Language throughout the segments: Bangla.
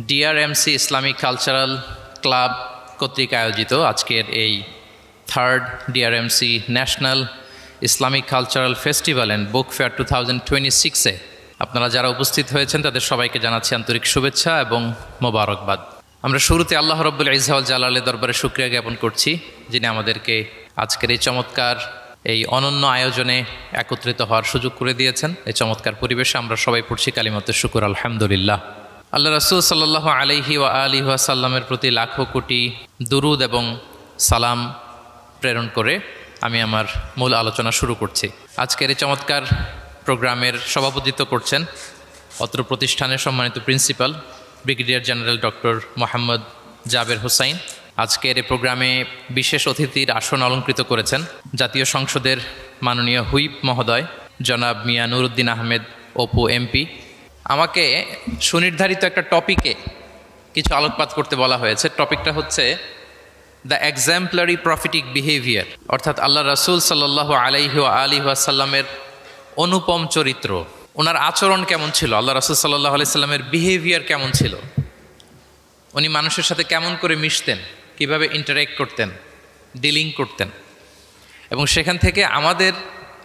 ডিআরএমসি ইসলামিক কালচারাল ক্লাব কর্তৃক আয়োজিত আজকের এই third DRMC national Islamic cultural festival and book fair 2026-এ আপনারা যারা উপস্থিত হয়েছেন তাদের সবাইকে জানাচ্ছি আন্তরিক শুভেচ্ছা এবং মোবারকবাদ। আমরা শুরুতে আল্লাহ রব্বুল ইজ্জা ওয়াল জালালের দরবারে শুকরিয়া জ্ঞাপন করছি, যিনি আমাদেরকে আজকের এই চমৎকার এই অনন্য আয়োজনে একত্রিত হওয়ার সুযোগ করে দিয়েছেন। এই চমৎকার পরিবেশে আমরা সবাই পড়ছি কালিমাতে শুকুর আলহামদুলিল্লাহ। আল্লাহ রাসূল সাল্লাল্লাহু আলাইহি ওয়া আলিহি ওয়াসাল্লামের প্রতি লাখো কোটি দুরুদ এবং সালাম প্রেরণ করে আমি আমার মূল আলোচনা শুরু করছি। আজকের এই চমৎকার প্রোগ্রামের সভাপতিত্ব করছেন অত্র প্রতিষ্ঠানের সম্মানিত principal brigadier general doctor Mohammad Jaber Hossain. আজকের এই প্রোগ্রামে বিশেষ অতিথির আসন অলঙ্কৃত করেছেন জাতীয় সংসদের মাননীয় হুইপ মহোদয় জনাব মিয়া নুরুদ্দিন আহমেদ অপু এমপি। আমাকে সুনির্ধারিত একটা টপিকে কিছু আলোকপাত করতে বলা হয়েছে। টপিকটা হচ্ছে দ্য এক্সাম্পলারি প্রফিটিক বিহেভিয়ার, অর্থাৎ আল্লাহ রাসূল সাল্লাল্লাহু আলাইহি ওয়া আলিহি ওয়াসাল্লামের অনুপম চরিত্র। ওনার আচরণ কেমন ছিল, আল্লাহ রাসূল সাল্লাল্লাহু আলাইহি সাল্লামের বিহেভিয়ার কেমন ছিল, উনি মানুষের সাথে কেমন করে মিশতেন, কিভাবে ইন্টারেক্ট করতেন, ডিলিং করতেন, এবং সেখান থেকে আমাদের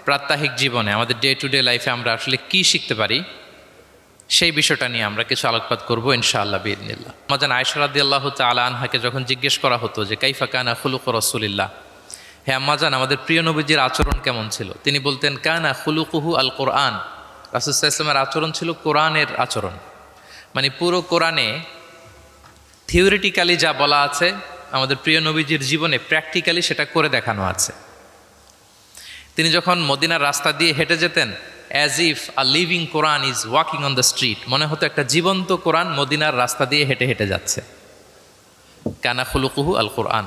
প্রাত্যহিক জীবনে আমাদের ডে টু ডে লাইফে আমরা আসলে কী শিখতে পারি সেই বিষয়টা নিয়ে আমরা কিছু আলোকপাত করবো ইনশাআল্লাহ বিইذনিল্লাহ। আম্মাজান আয়েশা রাদিয়াল্লাহু তাআলা আনহাকে যখন জিজ্ঞেস করা হতো যে কাইফা কানা খুলুকু রাসূলিল্লাহ, হে আম্মাজান আমাদের প্রিয় নবীজির আচরণ কেমন ছিল, তিনি বলতেন কানা খুলুকুহু আল কোরআন। রাসূল সাল্লাল্লাহু আলাইহি ওয়াসাল্লামের আচরণ ছিল কোরআনের আচরণ, মানে পুরো কোরআনে থিওরিটিক্যালি যা বলা আছে আমাদের প্রিয় নবীজির জীবনে প্র্যাকটিক্যালি সেটা করে দেখানো আছে। তিনি যখন মদিনার রাস্তা দিয়ে হেঁটে যেতেন, as if a living Quran is walking on the street, মনে হতো একটা জীবন্ত কোরআন মদিনার রাস্তা দিয়ে হেঁটে হেঁটে যাচ্ছে। কানা খুলুকুহু আল কোরআন।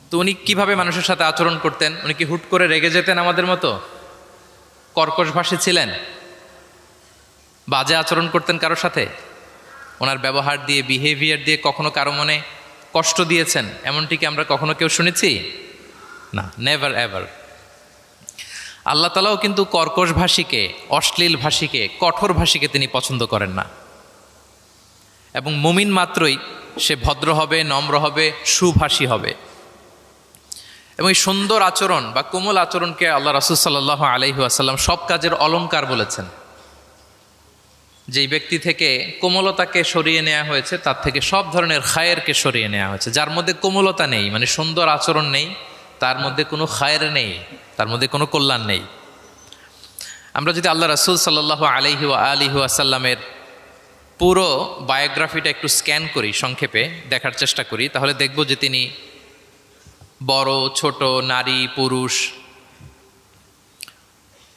তো উনি কীভাবে মানুষের সাথে আচরণ করতেন? উনি কি হুট করে রেগে যেতেন আমাদের মতো? কর্কশভাষী ছিলেন? বাজে আচরণ করতেন কারোর সাথে? ওনার ব্যবহার দিয়ে, বিহেভিয়ার দিয়ে কখনো কারো মনে কষ্ট দিয়েছেন এমনটি কি আমরা কখনো কেউ শুনেছি? না, নেভার এভার। আল্লাহ তাআলাও কিন্তু কর্কশ ভাষীকে, অশ্লীল ভাষীকে, কঠোর ভাষীকে তিনি পছন্দ করেন না। এবং মুমিন মাত্রই সে ভদ্র হবে, নম্র হবে, সুভাষী হবে। এবং এই সুন্দর আচরণ বা কোমল আচরণকে আল্লাহ রাসূল সাল্লাল্লাহু আলাইহি ওয়াসাল্লাম সব কাজের অলংকার বলেছেন। যেই ব্যক্তি থেকে কোমলতাকে সরিয়ে নেওয়া হয়েছে তার থেকে সব ধরনের খায়েরকে সরিয়ে নেওয়া হয়েছে। যার মধ্যে কোমলতা নেই, মানে সুন্দর আচরণ নেই, তার মধ্যে কোনো খায়ের নেই, তার মধ্যে কোনো কল্যাণ নেই। আমরা যদি আল্লাহ রাসূল সাল্লাল্লাহু আলাইহি ওয়া আলিহি ওয়াসাল্লামের পুরো বায়োগ্রাফিটা একটু স্ক্যান করি, সংক্ষেপে দেখার চেষ্টা করি, তাহলে দেখব যে তিনি বড় ছোট, নারী পুরুষ,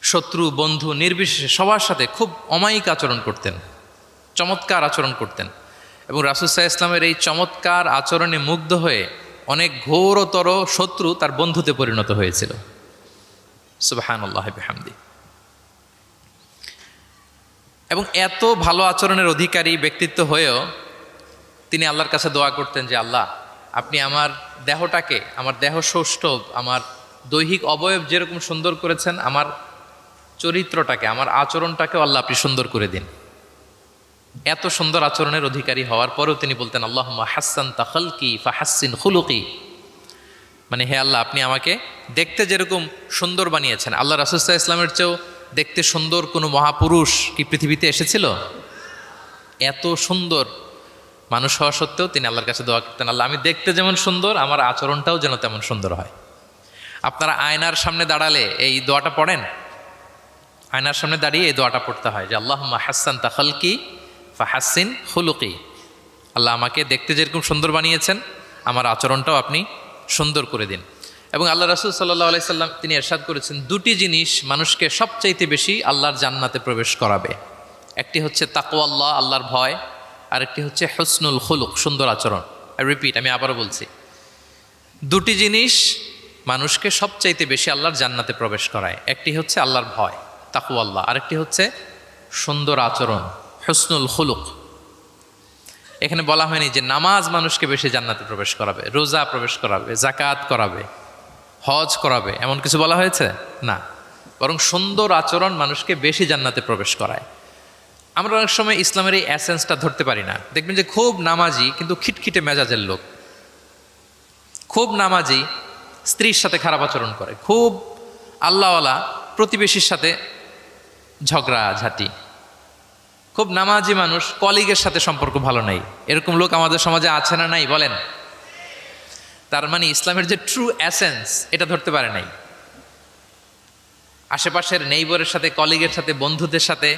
শত্রু বন্ধু নির্বিশেষে সবার সাথে খুব অমায়িক আচরণ করতেন, চমৎকার আচরণ করতেন। এবং রাসূল সাল্লাল্লাহু আলাইহি ওয়াসাল্লামের এই চমৎকার আচরণে মুগ্ধ হয়ে অনেক ঘোরতর শত্রু তার বন্ধুতে পরিণত হয়েছিল। সুবহানাল্লাহি বিহামদি। এবং এত ভালো আচরণের অধিকারী ব্যক্তিত্ব হয়েও তিনি আল্লাহর কাছে দোয়া করতেন যে আল্লাহ, আপনি আমার দেহটাকে, আমার দেহ সৌষ্ঠব, আমার দৈহিক অবয়ব যেরকম সুন্দর করেছেন, আমার চরিত্রটাকে, আমার আচরণটাকেও আল্লাহ আপনি সুন্দর করে দিন। এত সুন্দর আচরণের অধিকারী হওয়ার পরেও তিনি বলতেন আল্লাহুম্মা হাসসানতা খালকি ফাহাসসিন খুলুকি, মানে হে আল্লাহ, আপনি আমাকে দেখতে যেরকম সুন্দর বানিয়েছেন। আল্লাহ রাসূল সাল্লাল্লাহু আলাইহি ওয়াসাল্লামের চেয়েও দেখতে সুন্দর কোনো মহাপুরুষ কি পৃথিবীতে এসেছিল? এত সুন্দর মানুষ হওয়া সত্ত্বেও তিনি আল্লাহর কাছে দোয়া করতেন, আল্লাহ আমি দেখতে যেমন সুন্দর, আমার আচরণটাও যেন তেমন সুন্দর হয়। আপনারা আয়নার সামনে দাঁড়ালে এই দোয়াটা পড়েন? আয়নার সামনে দাঁড়িয়ে এই দোয়াটা পড়তে হয় যে আল্লাহুম্মা হাসসানতা খালকি ফাহাসসিন খুলুকি, আল্লাহ আমাকে দেখতে যেরকম সুন্দর বানিয়েছেন, আমার আচরণটাও আপনি সুন্দর করে দিন। এবং আল্লাহ রাসূল সাল্লাল্লাহু আলাইহি সাল্লাম তিনি ইরশাদ করেছেন, দুটি জিনিস মানুষকে সবচাইতে বেশি আল্লাহর জান্নাতে প্রবেশ করাবে। একটি হচ্ছে তাকওয়াল্লাহ, আল্লাহর ভয়, আর একটি হচ্ছে হুসনুল খুলুক, সুন্দর আচরণ। রিপিট, আমি আবারও বলছি, দুটি জিনিস মানুষকে সবচাইতে বেশি আল্লাহর জান্নাতে প্রবেশ করায়। একটি হচ্ছে আল্লাহর ভয়, তাকওয়াল্লাহ, আরেকটি হচ্ছে সুন্দর আচরণ, হুসনুল খুলুক। এখানে বলা হয়নি যে নামাজ মানুষকে বেশি জান্নাতে প্রবেশ করাবে, রোজা প্রবেশ করাবে, যাকাত করাবে, হজ করাবে, এমন কিছু বলা হয়েছে না, বরং সুন্দর আচরণ মানুষকে বেশি জান্নাতে প্রবেশ করায়। আমরা অনেক সময় ইসলামের এই অ্যাসেন্সটা ধরতে পারি না। দেখবেন যে খুব নামাজি কিন্তু খিটখিটে মেজাজের লোক, খুব নামাজি স্ত্রীর সাথে খারাপ আচরণ করে, খুব আল্লাহওয়ালা প্রতিবেশীর সাথে ঝগড়াঝাটি, খুব নামাজি মানুষ কলিগের সাথে সম্পর্ক ভালো নাই। এরকম লোক আমাদের সমাজে আছে না নাই বলেন? তার মানে ইসলামের যে ট্রু অ্যাসেন্স এটা ধরতে পারে নাই। আশেপাশের নেইবরের সাথে, কলিগের সাথে, বন্ধুদের সাথে,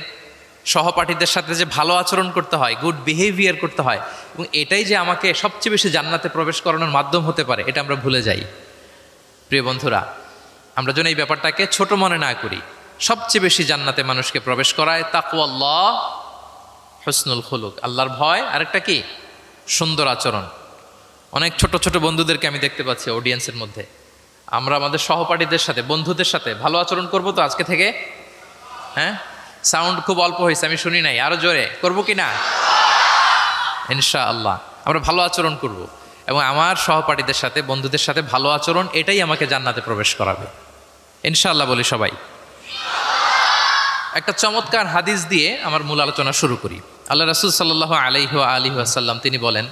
সহপাঠীদের সাথে যে ভালো আচরণ করতে হয়, গুড বিহেভিয়ার করতে হয়, এবং এটাই যে আমাকে সবচেয়ে বেশি জান্নাতে প্রবেশ করানোর মাধ্যম হতে পারে, এটা আমরা ভুলে যাই। প্রিয় বন্ধুরা, আমরা যেন এই ব্যাপারটাকে ছোট মনে না করি। সবচেয়ে বেশি জান্নাতে মানুষকে প্রবেশ করায় তাকওয়াল্লাহ, হুসনুল খুলুক, আল্লাহর ভয়, আরেকটা কি? সুন্দর আচরণ। অনেক ছোট ছোট বন্ধুদেরকে আমি দেখতে পাচ্ছি অডিয়েন্সের মধ্যে। আমরা আমাদের সহপাঠীদের সাথে, বন্ধুদের সাথে ভালো আচরণ করব তো আজকে থেকে? হ্যাঁ, সাউন্ড খুব অল্প হয়েছে, আমি শুনি নাই, আরো জোরে করবো কি না? ইনশাআল্লাহ আমরা ভালো আচরণ করব, এবং আমার সহপাঠীদের সাথে, বন্ধুদের সাথে ভালো আচরণ, এটাই আমাকে জান্নাতে প্রবেশ করাবে ইনশাআল্লাহ। বলি সবাই। একটা চমৎকার হাদিস দিয়ে আমার মূল আলোচনা শুরু করি। আল্লাহ রাসূল সাল্লাল্লাহু আলাইহি ওয়া আলিহি ওয়াসাল্লাম তিনি বলেন,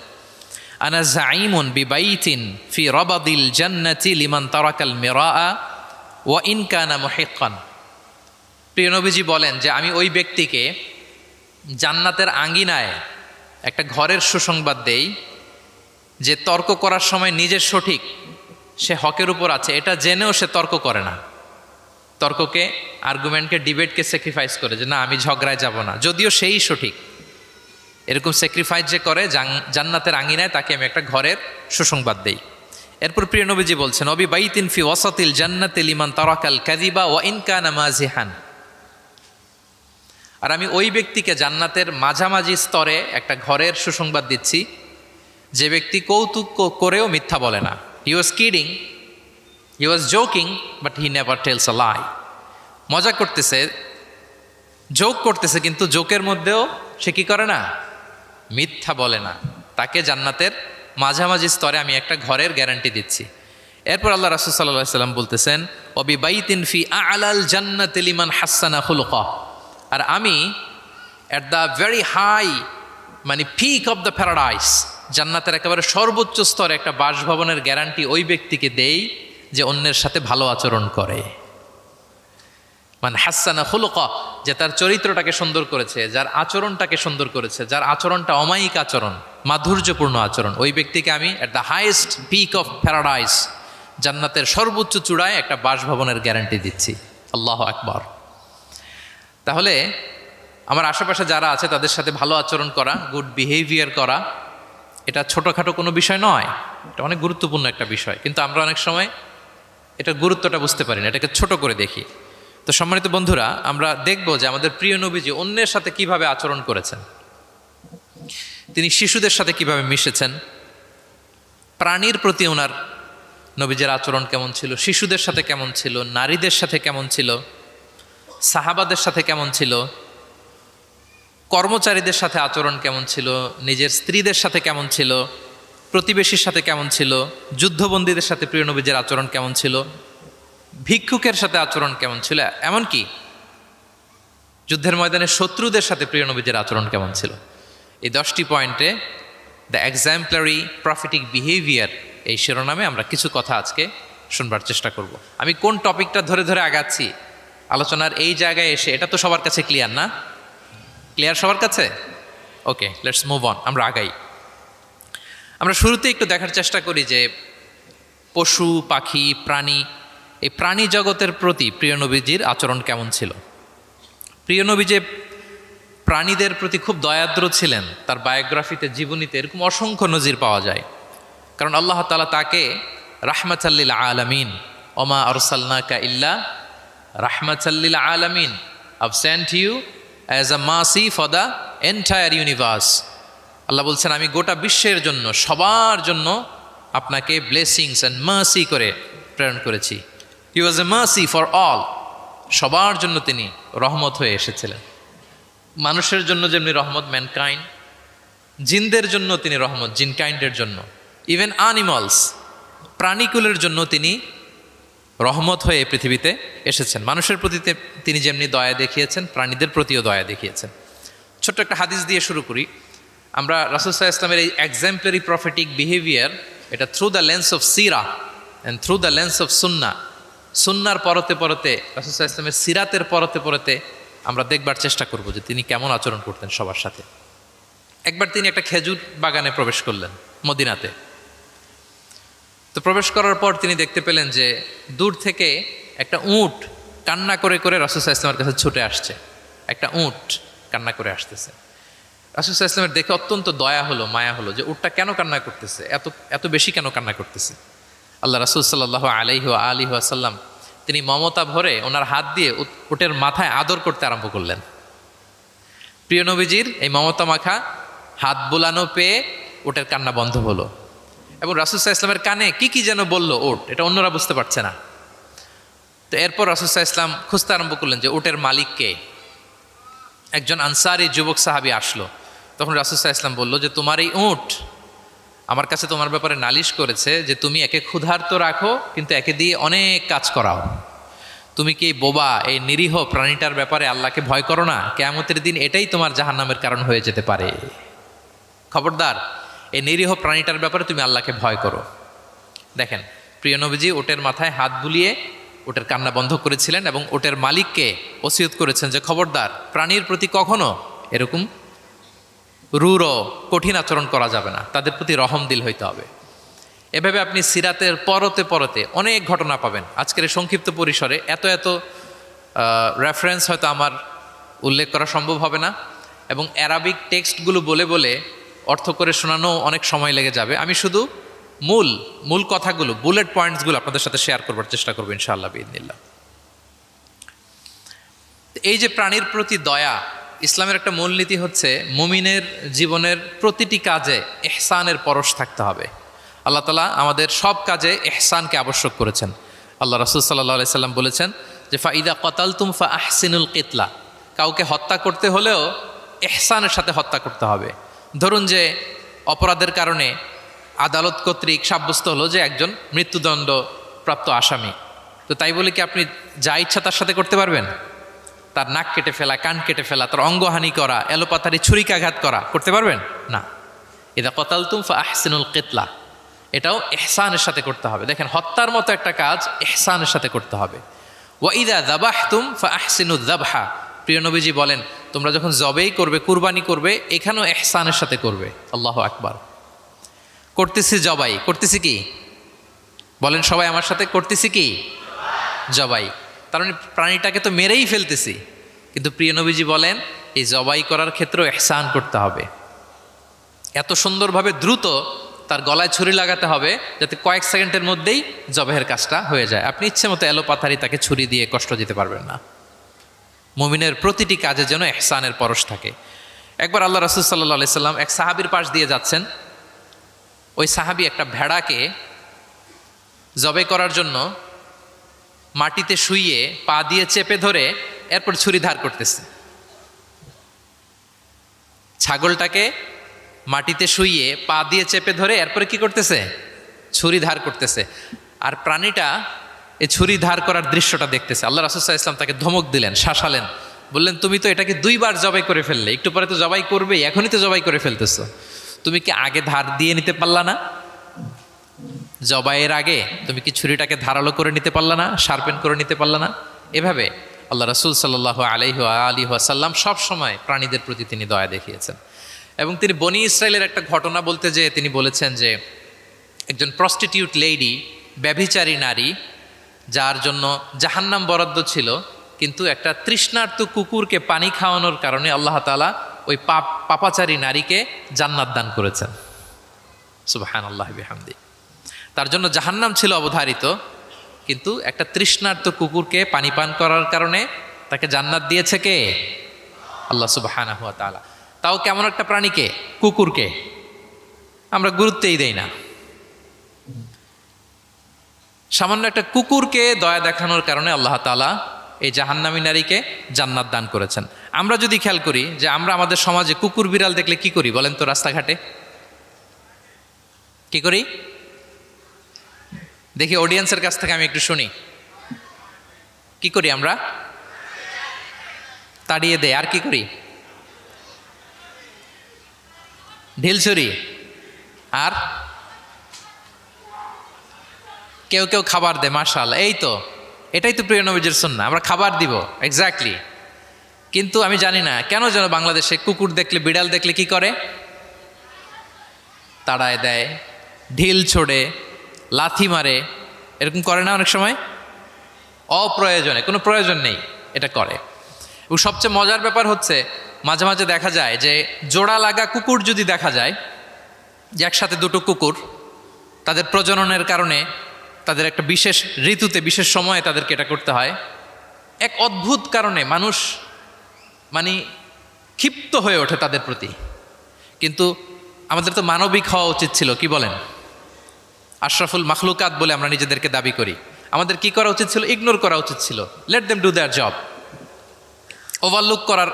আনা যাঈমুন বিবাইতিন ফি রাবাদিল জান্নাতি লিমান তারাকাল মিরাআ ওয়া ইন কানা মুহিক্কান। প্রিয় নবীজি বলেন যে আমি ওই ব্যক্তিকে জান্নাতের আঙ্গিনায় একটা ঘরের সুসংবাদ দেই যে তর্ক করার সময় নিজের সঠিক, সে হকের উপর আছে, এটা জেনেও সে তর্ক করে না। তর্ককে, আর্গুমেন্টকে, ডিবেটকে স্যাক্রিফাইস করে, যে না আমি ঝগড়ায় যাব না, যদিও সেই সঠিক। এরকম স্যাক্রিফাইস যে করে জান্নাতের আঙ্গিনায়, তাকে আমি একটা ঘরের সুসংবাদ দেই। এরপর প্রিয় নবীজি বলছেন, অবি বাইতিন ফি ওয়াসাতিল জান্নাতি লিমান তারাকাল কাযিবা ওয়া ইন কানা মাজিহান। আর আমি ওই ব্যক্তিকে জান্নাতের মাঝামাঝি স্তরে একটা ঘরের সুসংবাদ দিচ্ছি, যে ব্যক্তি কৌতুক করেও মিথ্যা বলে না। He was kidding, he was joking, but he never tells a lie. মজা করতেছে, জোক করতেছে, কিন্তু জোকের মধ্যেও সে কি করে না? মিথ্যা বলে না। তাকে জান্নাতের মাঝামাঝি স্তরে আমি একটা ঘরের গ্যারান্টি দিচ্ছি। এরপর আল্লাহ রাসূল সাল্লাল্লাহু আলাইহি ওয়াসাল্লাম বলতেছেন, ওবি বাইতিন ফি আ'লাল জান্নাতি লিমান হাসানা খুলুকা। আর আমি অ্যাট দ্য ভেরি হাই, মানে পিক অফ দ্য প্যারাডাইস, জান্নাতের একেবারে সর্বোচ্চ স্তরে একটা বাসভবনের গ্যারান্টি ওই ব্যক্তিকে দেই যে অন্যের সাথে ভালো আচরণ করে। মানে হাসানা খুলুকা, যে তার চরিত্রটাকে সুন্দর করেছে, যার আচরণটাকে সুন্দর করেছে, যার আচরণটা অমায়িক আচরণ, মাধুর্যপূর্ণ আচরণ, ওই ব্যক্তিকে আমি at the highest peak of paradise, জান্নাতের সর্বোচ্চ চূড়ায় একটা বাসভবনের গ্যারান্টি দিচ্ছি। আল্লাহু আকবার। তাহলে আমার আশেপাশে যারা আছে তাদের সাথে ভালো আচরণ করা, গুড বিহেভিয়ার করা, এটা ছোটোখাটো কোনো বিষয় নয়, এটা অনেক গুরুত্বপূর্ণ একটা বিষয়। কিন্তু আমরা অনেক সময় এটার গুরুত্বটা বুঝতে পারি না, এটাকে ছোট করে দেখি। তো সম্মানিত বন্ধুরা, আমরা দেখব যে আমাদের প্রিয় নবীজি অন্যের সাথে কিভাবে আচরণ করেছেন। তিনি শিশুদের সাথে কিভাবে মিশেছেন, প্রাণীর প্রতি ওনার নবীজের আচরণ কেমন ছিল, শিশুদের সাথে কেমন ছিল, নারীদের সাথে কেমন ছিল, সাহাবাদের সাথে কেমন ছিল, কর্মচারীদের সাথে আচরণ কেমন ছিল, নিজের স্ত্রীদের সাথে কেমন ছিল, প্রতিবেশীর সাথে কেমন ছিল, যুদ্ধবন্দীদের সাথে প্রিয় নবীজের আচরণ কেমন ছিল, ভিক্ষুকের সাথে আচরণ কেমন ছিল, এমনকি যুদ্ধের ময়দানে শত্রুদের সাথে প্রিয় নবীজের আচরণ কেমন ছিল। এই 10টি পয়েন্টে দ্য এক্সাম্পলারি প্রফেটিক বিহেভিয়ার এই শিরোনামে আমরা কিছু কথা আজকে শুনবার চেষ্টা করব। আমি কোন টপিকটা ধরে ধরে আগাচ্ছি আলোচনার এই জায়গায় এসে, এটা তো সবার কাছে ক্লিয়ার না? ক্লিয়ার সবার কাছে? ওকে, লেটস মুভ অন, আমরা আগাই। আমরা শুরুতে একটু দেখার চেষ্টা করি যে পশু, পাখি, প্রাণী, এই প্রাণী জগতের প্রতি প্রিয় নবীজির আচরণ কেমন ছিল। প্রিয় নবী যে প্রাণীদের প্রতি খুব দয়াদ্র ছিলেন, তার বায়োগ্রাফিতে, জীবনীতে এরকম অসংখ্য নজির পাওয়া যায়। কারণ আল্লাহ তাআলা তাকে রাহমাতাল লিল আলামিন, ওমা আরসালনাকা ইল্লা রাহমাতাল লিল আলামিন, I've sent you as a mercy for the entire universe। আল্লাহ বলছেন, আমি গোটা বিশ্বের জন্য, সবার জন্য আপনাকে ব্লেসিংস অ্যান্ড মার্সি করে প্রেরণ করেছি। হি ওয়াজ এ মার্সি ফর অল, সবার জন্য তিনি রহমত হয়ে এসেছিলেন। মানুষের জন্য যেমনি রহমত, ম্যানকাইন্ড, জিনদের জন্য তিনি রহমত, জিনকাইন্ডের জন্য, ইভেন অ্যানিমালস, প্রাণীকুলের জন্য তিনি রহমত হয়ে পৃথিবীতে এসেছেন। মানুষের প্রতি তিনি যেমনি দয়া দেখিয়েছেন, প্রাণীদের প্রতিও দয়া দেখিয়েছেন। ছোট্ট একটা হাদিস দিয়ে শুরু করি। আমরা রাসূল সাল্লাল্লাহু আলাইহি ওয়াসাল্লামের এই এক্সাম্পলারি প্রফেটিক বিহেভিয়ার, এটা থ্রু দ্য লেন্স অফ সিরা and through the lens of সুন্না, সুন্নার পরতে পরতে, রাসূল সাল্লাল্লাহু আলাইহি ওয়াসাল্লামের সিরাতের পরতে পরতে আমরা দেখবার চেষ্টা করব যে তিনি কেমন আচরণ করতেন সবার সাথে। একবার তিনি একটা খেজুর বাগানে প্রবেশ করলেন মদিনাতে। তো প্রবেশ করার পর তিনি দেখতে পেলেন যে দূর থেকে একটা উট কান্না করে করে রাসূল সাল্লাল্লাহু আলাইহি ওয়াসাল্লামের কাছে ছুটে আসছে। একটা উট কান্না করে আসতেছে। রাসূল সাল্লাল্লাহু আলাইহি ওয়াসাল্লামের দেখে অত্যন্ত দয়া হলো, মায়া হলো যে উটটা কেন কান্না করতেছে, এত বেশি কেন কান্না করতেছে। আল্লাহ রাসূল সাল্লাল্লাহু আলাইহি ওয়াসাল্লাম তিনি মমতা ভরে ওনার হাত দিয়ে উটের মাথায় আদর করতে আরম্ভ করলেন। প্রিয় নবীজির এই মমতা মাখা হাত বুলানো পেয়ে উটের কান্না বন্ধ হলো, এবং রাসূল সাল্লাল্লাহু আলাইহি ওয়াসাল্লামের কানে কি যেন বলল উট, এটা অন্যরা বুঝতে পারছে না। তো এরপর রাসূল সাল্লাল্লাহু আলাইহি ওয়াসাল্লাম খুঁজতে আরম্ভ করলেন যে উটের মালিক কে। একজন আনসারী যুবক সাহাবী আসলো। তখন রাসূল সাল্লাল্লাহু আলাইহি ওয়াসাল্লাম বলল যে তোমার এই উট আমার কাছে তোমার ব্যাপারে নালিশ করেছে যে তুমি একে ক্ষুধার্ত রাখো কিন্তু একে দিয়ে অনেক কাজ করাও। তুমি কি এই বোবা, এই নিরীহ প্রাণীটার ব্যাপারে আল্লাহকে ভয় করো না? কিয়ামতের দিন এটাই তোমার জাহান্নামের কারণ হয়ে যেতে পারে। খবরদার, এই নিরীহ প্রাণীটার ব্যাপারে তুমি আল্লাহকে ভয় করো। দেখেন, প্রিয় নবীজি ওটের মাথায় হাত বুলিয়ে ওটের কান্না বন্ধ করেছিলেন এবং ওটের মালিককে ওসিয়ত করেছেন যে খবরদার, প্রাণীর প্রতি কখনো এরকম রূঢ় কঠিন আচরণ করা যাবে না, তাদের প্রতি রহম দিল হইতে হবে। এভাবে আপনি সিরাতের পরতে পরতে অনেক ঘটনা পাবেন। আজকের সংক্ষিপ্ত পরিসরে এত রেফারেন্স হয়তো আমার উল্লেখ করা সম্ভব হবে না, এবং অ্যারাবিক টেক্সটগুলো বলে বলে অর্থ করে শোনানো অনেক সময় লেগে যাবে। আমি শুধু মূল কথাগুলো, বুলেট পয়েন্টসগুলো আপনাদের সাথে শেয়ার করবার চেষ্টা করবো ইনশাআল্লাহ বিইذনিল্লাহ। এই যে প্রাণীর প্রতি দয়া, ইসলামের একটা মূলনীতি হচ্ছে মুমিনের জীবনের প্রতিটি কাজে ইহসানের পরশ থাকতে হবে। আল্লাহ তাআলা আমাদের সব কাজে ইহসানকে আবশ্যক করেছেন। আল্লাহ রাসূল সাল্লাল্লাহু আলাইহি সাল্লাম বলেছেন যে ফাইদা কতালতুম ফাআহসিনুল কিতলা, কাউকে হত্যা করতে হলেও ইহসানের সাথে হত্যা করতে হবে। ধরুন যে অপরাধের কারণে আদালত কর্তৃক সাব্যস্ত হলো যে একজন মৃত্যুদণ্ড প্রাপ্ত আসামি, তো তাই বলে কি আপনি যা ইচ্ছা তার সাথে করতে পারবেন? তার নাক কেটে ফেলা, কান কেটে ফেলা, তার অঙ্গহানি করা, এলোপাতারি ছুরিকাঘাত করা করতে পারবেন না। ইদা কতালতুম ফাআহসিনুল কিতলা, এটাও ইহসানের সাথে করতে হবে। দেখেন, হত্যার মতো একটা কাজ ইহসানের সাথে করতে হবে। ওয়া ইদা যাবাহতুম ফাআহসিনুয যাবহা, প্রিয় নবীজি বলেন তোমরা যখন জবেই করবে, কুরবানি করবে, এখানেও ইহসানের সাথে করবে। আল্লাহু আকবার। করতেছি জবাই, করতেছি কি বলেন সবাই আমার সাথে, করতেছি কি জবাই। তার মানে প্রাণীটাকে তো মেরেই ফেলতেছি, কিন্তু প্রিয় নবীজি বলেন এই জবাই করার ক্ষেত্রেও ইহসান করতে হবে। এত সুন্দরভাবে দ্রুত তার গলায় ছুরি লাগাতে হবে যাতে কয়েক সেকেন্ডের মধ্যেই জবাইয়ের কাজটা হয়ে যায়। আপনি ইচ্ছে মতো এলোপাথারি তাকে ছুরি দিয়ে কষ্ট দিতে পারবেন না। মুমিনের প্রতিটি কাজে যেন ইহসানের পরশ থাকে। একবার আল্লাহ রাসূল সাল্লাল্লাহু আলাইহি সাল্লাম এক সাহাবীর পাশ দিয়ে যাচ্ছেন। ওই সাহাবী একটা ভেড়াকে জবাই করার জন্য মাটিতে শুইয়ে পা দিয়ে চেপে ধরে এরপর ছুরি ধার করতেছে। ছাগলটাকে মাটিতে শুইয়ে পা দিয়ে চেপে ধরে এরপরে কি করতেছে? ছুরি ধার করতেছে। আর প্রাণীটা এই ছুরি ধার করার দৃশ্যটা দেখতেছে। আল্লাহ রাসূল সাল্লাল্লাহু আলাইহি ওয়াসাল্লাম তাকে ধমক দিলেন, শাসালেন, বললেন তুমি তো এটাকে 2 বার জবাই করে ফেললে, একটু পরে তো জবাই করবেই, এখনই তো জবাই করে ফেলতেছো, তুমি কি আগে ধার দিয়ে নিতে পারলা না? জবাইয়ের আগে তুমি কি ছুরিটাকে ধারালো করে নিতে পারলা না, শার্পেন করে নিতে পারলা না? এভাবে আল্লাহ রাসূল সাল্লাল্লাহু আলাইহি ওয়াসাল্লাম সব সময় প্রাণীদের প্রতি তিনি দয়া দেখিয়েছেন। এবং তিনি বনি ইসরায়েলের একটা ঘটনা বলতে যেয়ে তিনি বলেছেন যে একজন প্রস্টিটিউট লেডি, ব্যভিচারী নারী, যার জন্য জাহান্নাম বরাদ্দ ছিল, কিন্তু একটা তৃষ্ণার্ত কুকুরকে পানি খাওয়ানোর কারণে আল্লাহ তাআলা ওই পাপাচারী নারীকে জান্নাত দান করেছেন। সুবহানাল্লাহি বিহামদি। তার জন্য জাহান্নাম ছিল অবধারিত, কিন্তু একটা তৃষ্ণার্ত কুকুরকে পানি পান করার কারণে তাকে জান্নাত দিয়েছে কে? আল্লাহ সুবহানাহু ওয়া তাআলা। তাও কেমন একটা প্রাণীকে? কুকুরকে। আমরা গুরুত্বই দেই না। সামান্য একটা কুকুরকে দয়া দেখানোর কারণে আল্লাহ তাআলা এই জাহান্নামী নারীকে জান্নাত দান করেছেন। আমরা যদি খেয়াল করি যে আমরা আমাদের সমাজে কুকুর বিড়াল দেখলে কি করি বলেন তো? রাস্তাঘাটে কি করি? দেখি অডিয়েন্সের কাছ থেকে আমি একটু শুনি। কি করি আমরা? তাড়িয়ে দেয়। আর কি করি? ঢিলছুরি, আর কেউ কেউ খাবার দেয়। মাশাআল্লাহ, এই তো, এটাই তো প্রিয় নবীজির সুন্নাহ, আমরা খাবার দিব এক্স্যাক্টলি। কিন্তু আমি জানি না কেন যেন বাংলাদেশে কুকুর দেখলে, বিড়াল দেখলে কি করে, তাড়ায় দেয়, ঢিল ছোড়ে, লাথি মারে, এরকম করে না অনেক সময়? অপ্রয়োজনে, কোনো প্রয়োজন নেই এটা করে। এবং সবচেয়ে মজার ব্যাপার হচ্ছে মাঝে মাঝে দেখা যায় যে জোড়া লাগা কুকুর যদি দেখা যায়, যে একসাথে দুটো কুকুর, তাদের প্রজননের কারণে তাদের একটা বিশেষ ঋতুতে, বিশেষ সময়ে তাদেরকে এটা করতে হয়, এক অদ্ভুত কারণে মানুষ মানে ক্ষিপ্ত হয়ে ওঠে তাদের প্রতি। কিন্তু আমাদের তো মানবিক হওয়া উচিত ছিল, কি বলেন? আশরাফুল মাখলুকাত বলে আমরা নিজেদেরকে দাবি করি। আমাদের কি করা উচিত ছিল? ইগনোর করা উচিত ছিল, let them do there job, overlook করার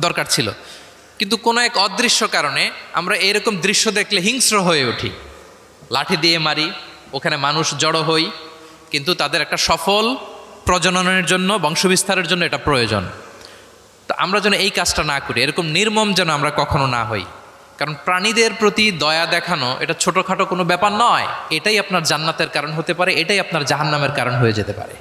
দরকার ছিল। কিন্তু কোনো এক অদৃশ্য কারণে আমরা এরকম দৃশ্য দেখলে হিংস্র হয়ে উঠি, লাঠি দিয়ে মারি, ওখানে মানুষ জড়ো হই। কিন্তু তাদের একটা সফল প্রজননের জন্য, বংশবিস্তারের জন্য এটা প্রয়োজন। তো আমরা যেন এই কাজটা না করি, এরকম নির্মম যেন আমরা কখনো না হই। কারণ প্রাণীদের প্রতি দয়া দেখানো এটা ছোটোখাটো কোনো ব্যাপার নয়, এটাই আপনার জান্নাতের কারণ হতে পারে, এটাই আপনার জাহান্নামের কারণ হয়ে যেতে পারে।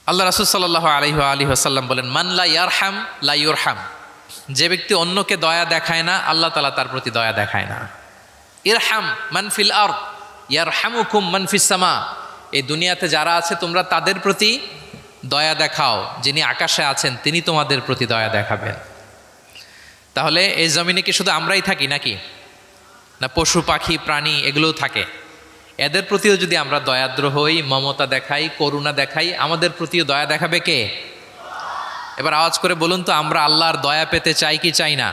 আল্লাহ রাসূল সাল্লাল্লাহু আলাইহি ওয়াসাল্লাম বলেন, মান লা ইয়ারহাম লা ইউরহাম। যে ব্যক্তি অন্যকে দয়া দেখায় না, আল্লাহ তাআলা তার প্রতি দয়া দেখায় না। ইরহাম মান ফিল আরদ ইয়ারহামুকুম মান ফিস সামা। এই দুনিয়াতে যারা আছে তোমরা তাদের প্রতি দয়া দেখাও, যিনি আকাশে আছেন তিনি তোমাদের প্রতি দয়া দেখাবেন। তাহলে এই জমিনে কি শুধু আমরাই থাকি নাকি? না পশু পাখি প্রাণী এগুলোও থাকে। এদের প্রতিও যদি আমরা দয়াদ্র হই, মমতা দেখাই, করুণা দেখাই, আমাদের প্রতিও দয়া দেখাবে কে? এবার আওয়াজ করে বলুন তো, আমরা আল্লাহর দয়া পেতে চাই কি চাই না?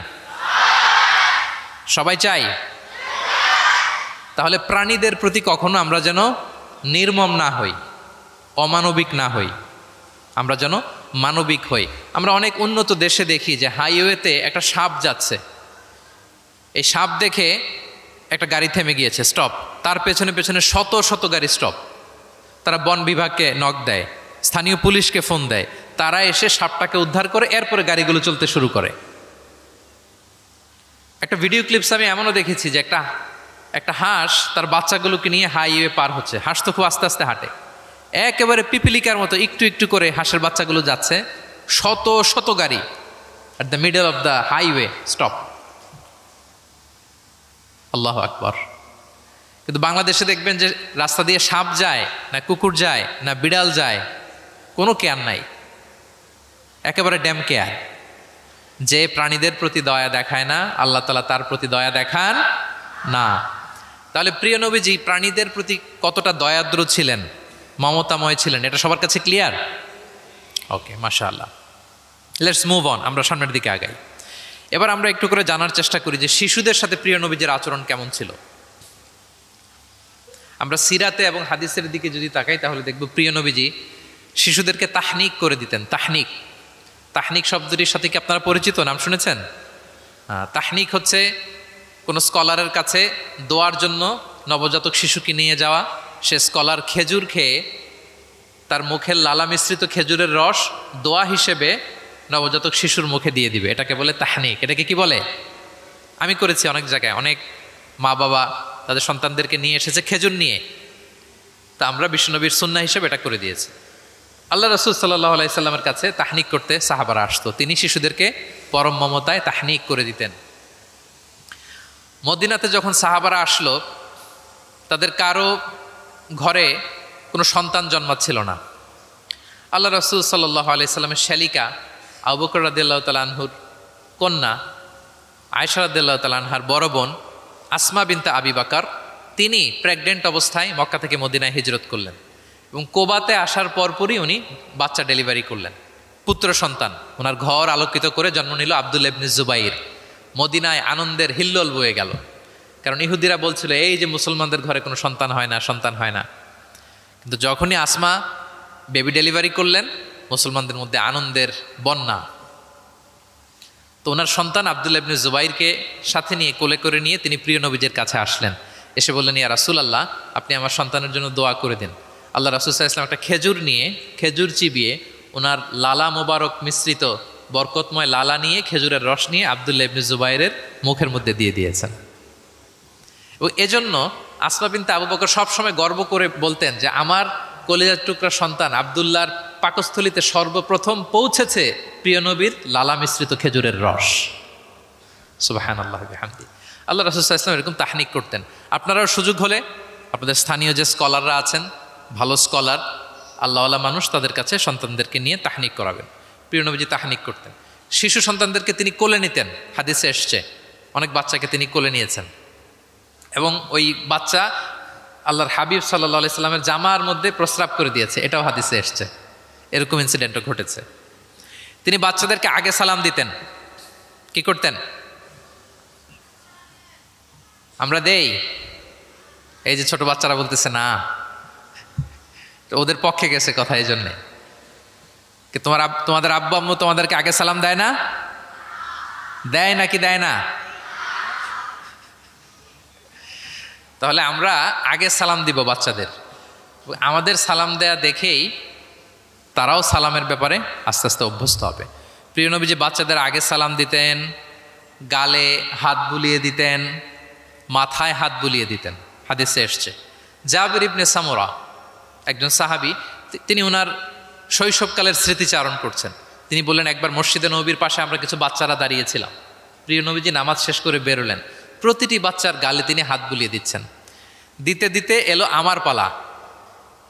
সবাই চাই। তাহলে প্রাণীদের প্রতি কখনো আমরা যেন নির্মম না হই, অমানবিক না হই, আমরা যেন মানবিক হই। আমরা অনেক উন্নত দেশে দেখি যে হাইওয়েতে একটা সাপ যাচ্ছে, এই সাপ দেখে একটা গাড়ি থেমে গিয়েছে, স্টপ, তার পেছনে পেছনে শত শত গাড়ি স্টপ। তারা বন বিভাগকে নক দেয়, স্থানীয় পুলিশকে ফোন দেয়, তারা এসে সাপটাকে উদ্ধার করে, এরপরে গাড়িগুলো চলতে শুরু করে। একটা ভিডিও ক্লিপস আমি এমনও দেখেছি যে একটা হাঁস তার বাচ্চাগুলোকে নিয়ে হাইওয়ে পার হচ্ছে। হাঁস তো খুব আস্তে আস্তে হাঁটে, একেবারে পিপিলিকার মতো একটু একটু করে হাঁসের বাচ্চাগুলো যাচ্ছে, শত শত গাড়ি at the middle of the highway stop. আল্লাহু আকবার। কিন্তু বাংলাদেশে দেখবেন যে রাস্তা দিয়ে সাপ যায় না, কুকুর যায় না, বিড়াল যায়, কোনো কেয়ার নাই, একেবারে ড্যাম কেয়ার। যে প্রাণীদের প্রতি দয়া দেখায় না, আল্লাহ তাআলা তার প্রতি দয়া দেখান না। তাহলে প্রিয় নবীজি প্রাণীদের প্রতি কতটা দয়াদ্র ছিলেন, মমতাময় ছিলেন, এটা সবার কাছে ক্লিয়ার? ওকে, মাশাআল্লাহ। লেটস মুভ অন, আমরা সামনের দিকে আগাই। এবার আমরা একটু করে জানার চেষ্টা করি যে শিশুদের সাথে প্রিয় নবীজির আচরণ কেমন ছিল। আমরা সিরাতে এবং হাদিসের দিকে যদি তাকাই তাহলে দেখব প্রিয় নবীজি শিশুদেরকে তাহনিক করে দিতেন। তাহনিক, তাহনিক শব্দটির সাথে কি আপনারা পরিচিত? নাম শুনেছেন? তাহনিক হচ্ছে কোনো স্কলারের কাছে দোয়ার জন্য নবজাতক শিশুকে নিয়ে যাওয়া, সে স্কলার খেজুর খেয়ে তার মুখের লালা মিশ্রিত খেজুরের রস দোয়া হিসেবে নবজাতক শিশুর মুখে দিয়ে দিবে, এটাকে বলে তাহনিক। এটাকে কি বলে? আমি করেছি অনেক জায়গায়, অনেক মা বাবা তাদের সন্তানদেরকে নিয়ে এসেছে খেজুর নিয়ে, তা আমরা বিশ্বনবীর সুন্নাহ হিসেবে এটা করে দিয়েছি। আল্লাহ রাসূল সাল্লাল্লাহু আলাইহি সাল্লামের কাছে তাহনিক করতে সাহাবারা আসতো, তিনি শিশুদেরকে পরম মমতায় তাহনিক করে দিতেন। মদিনাতে যখন সাহাবারা আসলো, তাদের কারো ঘরে কোনো সন্তান জন্মাচ্ছিল না। আল্লাহ রাসূল সাল্লাল্লাহু আলাইহি সাল্লামের শ্যালিকা আবু বকর রাদিয়াল্লাহু তাআলা আনহুর কন্যা আয়েশা রাদিয়াল্লাহু তাআলা আনহার বড় বোন আসমা বিনতে আবি বকর, তিনি প্রেগনেন্ট অবস্থায় মক্কা থেকে মদিনায় হিজরত করলেন এবং কোবাতে আসার পরপরই উনি বাচ্চা ডেলিভারি করলেন, পুত্র সন্তান। ওনার ঘর আলোকিত করে জন্ম নিল আব্দুল্লাহ ইবনে জুবাইর। মদিনায় আনন্দের হিল্লোল বয়ে গেল, কারণ ইহুদিরা বলছিল এই যে মুসলমানদের ঘরে কোনো সন্তান হয় না, সন্তান হয় না। কিন্তু যখনই আসমা বেবি ডেলিভারি করলেন, মুসলমানদের মধ্যে আনন্দের বন্যা। তো ওনার সন্তান আব্দুল্লাহ ইবনে জুবাইরকে সাথে নিয়ে কোলে করে নিয়ে তিনি প্রিয় নবীজের কাছে আসলেন। এসে বললেন, ইয়া রাসূলুল্লাহ, আপনি আমার সন্তানের জন্য দোয়া করে দিন। আল্লাহ রাসূল সাল্লাল্লাহু আলাইহি ওয়াসাল্লাম একটা খেজুর নিয়ে, খেজুর চিবিয়ে ওনার লালা মোবারক মিশ্রিত বরকতময় লালা নিয়ে, খেজুরের রস নিয়ে আব্দুল্লাহ ইবনে জুবাইরের মুখের মধ্যে দিয়ে দিয়েছেন। এবং এজন্য আসমা বিনতে আবু বকর সবসময় গর্ব করে বলতেন যে আমার কলিজার টুকরা সন্তান আব্দুল্লাহর পাকস্থলিতে সর্বপ্রথম পৌঁছেছে প্রিয় নবীর লালা মিশ্রিত খেজুরের রস। সুবহানাল্লাহ বিহামদি। আল্লাহ রাসূল সাল্লাল্লাহু আলাইহি ওয়াসাল্লাম এরকম তাহনিক করতেন। আপনারাও সুযোগ হলে আপনাদের স্থানীয় যে স্কলাররা আছেন, ভালো স্কলার আল্লাহওয়ালা মানুষ, তাদের কাছে সন্তানদেরকে নিয়ে তাহনিক করাবেন। প্রিয় নবীজি তাহনিক করতেন। শিশু সন্তানদেরকে তিনি কোলে নিতেন, হাদিসে এসছে অনেক বাচ্চাকে তিনি কোলে নিয়েছেন। এবং ওই বাচ্চা আল্লাহর হাবিব সাল্লাল্লাহু আলাইহি সাল্লামের জামার মধ্যে প্রস্রাব করে দিয়েছে, এটাও হাদিসে এসছে। এরকম ইনসিডেন্টও ঘটেছে। তিনি বাচ্চাদেরকে আগে সালাম দিতেন। কি করতেন? আমরা দেই, এই যে ছোট বাচ্চারা বলতেছে না, ওদের পক্ষে গেছে কথা, এই জন্যে কি তোমাদের আব্বু আম্মু তোমাদেরকে আগে সালাম দেয় না? দেয় নাকি দেয় না? তাহলে আমরা আগে সালাম দিব বাচ্চাদের। আমাদের সালাম দেয়া দেখেই তারাও সালামের ব্যাপারে আস্তে আস্তে অভ্যস্ত হবে। প্রিয় নবীজি বাচ্চাদের আগে সালাম দিতেন, গালে হাত বুলিয়ে দিতেন, মাথায় হাত বুলিয়ে দিতেন, হাদিসে এসছে। জাবির ইবনে সামুরা একজন সাহাবী, তিনি ওনার শৈশবকালের স্মৃতিচারণ করছেন। তিনি বললেন, একবার মসজিদে নবীর পাশে আমরা কিছু বাচ্চারা দাঁড়িয়েছিলাম। প্রিয় নবীজি নামাজ শেষ করে বেরোলেন, প্রতিটি বাচ্চার গালে তিনি হাত বুলিয়ে দিচ্ছেন। দিতে দিতে এলো আমার পালা।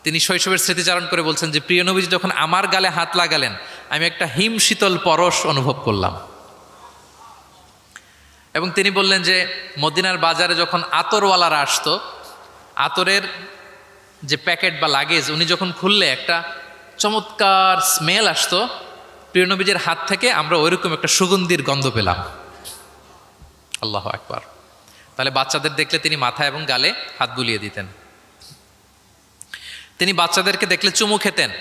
তিনি শৈশবের স্মৃতিচারণ করে বলছেন যে প্রিয় নবীজি যখন আমার গালে হাত লাগালেন, আমি একটা হিম শীতল পরশ অনুভব করলাম। এবং তিনি বললেন যে মদিনার বাজারে যখন আতরওয়ালারা আসতো, আতরের যে প্যাকেট বা লাগেজ উনি যখন খুললে একটা চমৎকার স্মেল আসতো, প্রিয় নবীজির হাত থেকে আমরা ওইরকম একটা সুগন্ধির গন্ধ পেলাম। আল্লাহু আকবার। তাহলে বাচ্চাদের দেখলে তিনি মাথা এবং গালে হাত বুলিয়ে দিতেন। তিনি বাচ্চাদেরকে দেখলে চুমু খেতেন,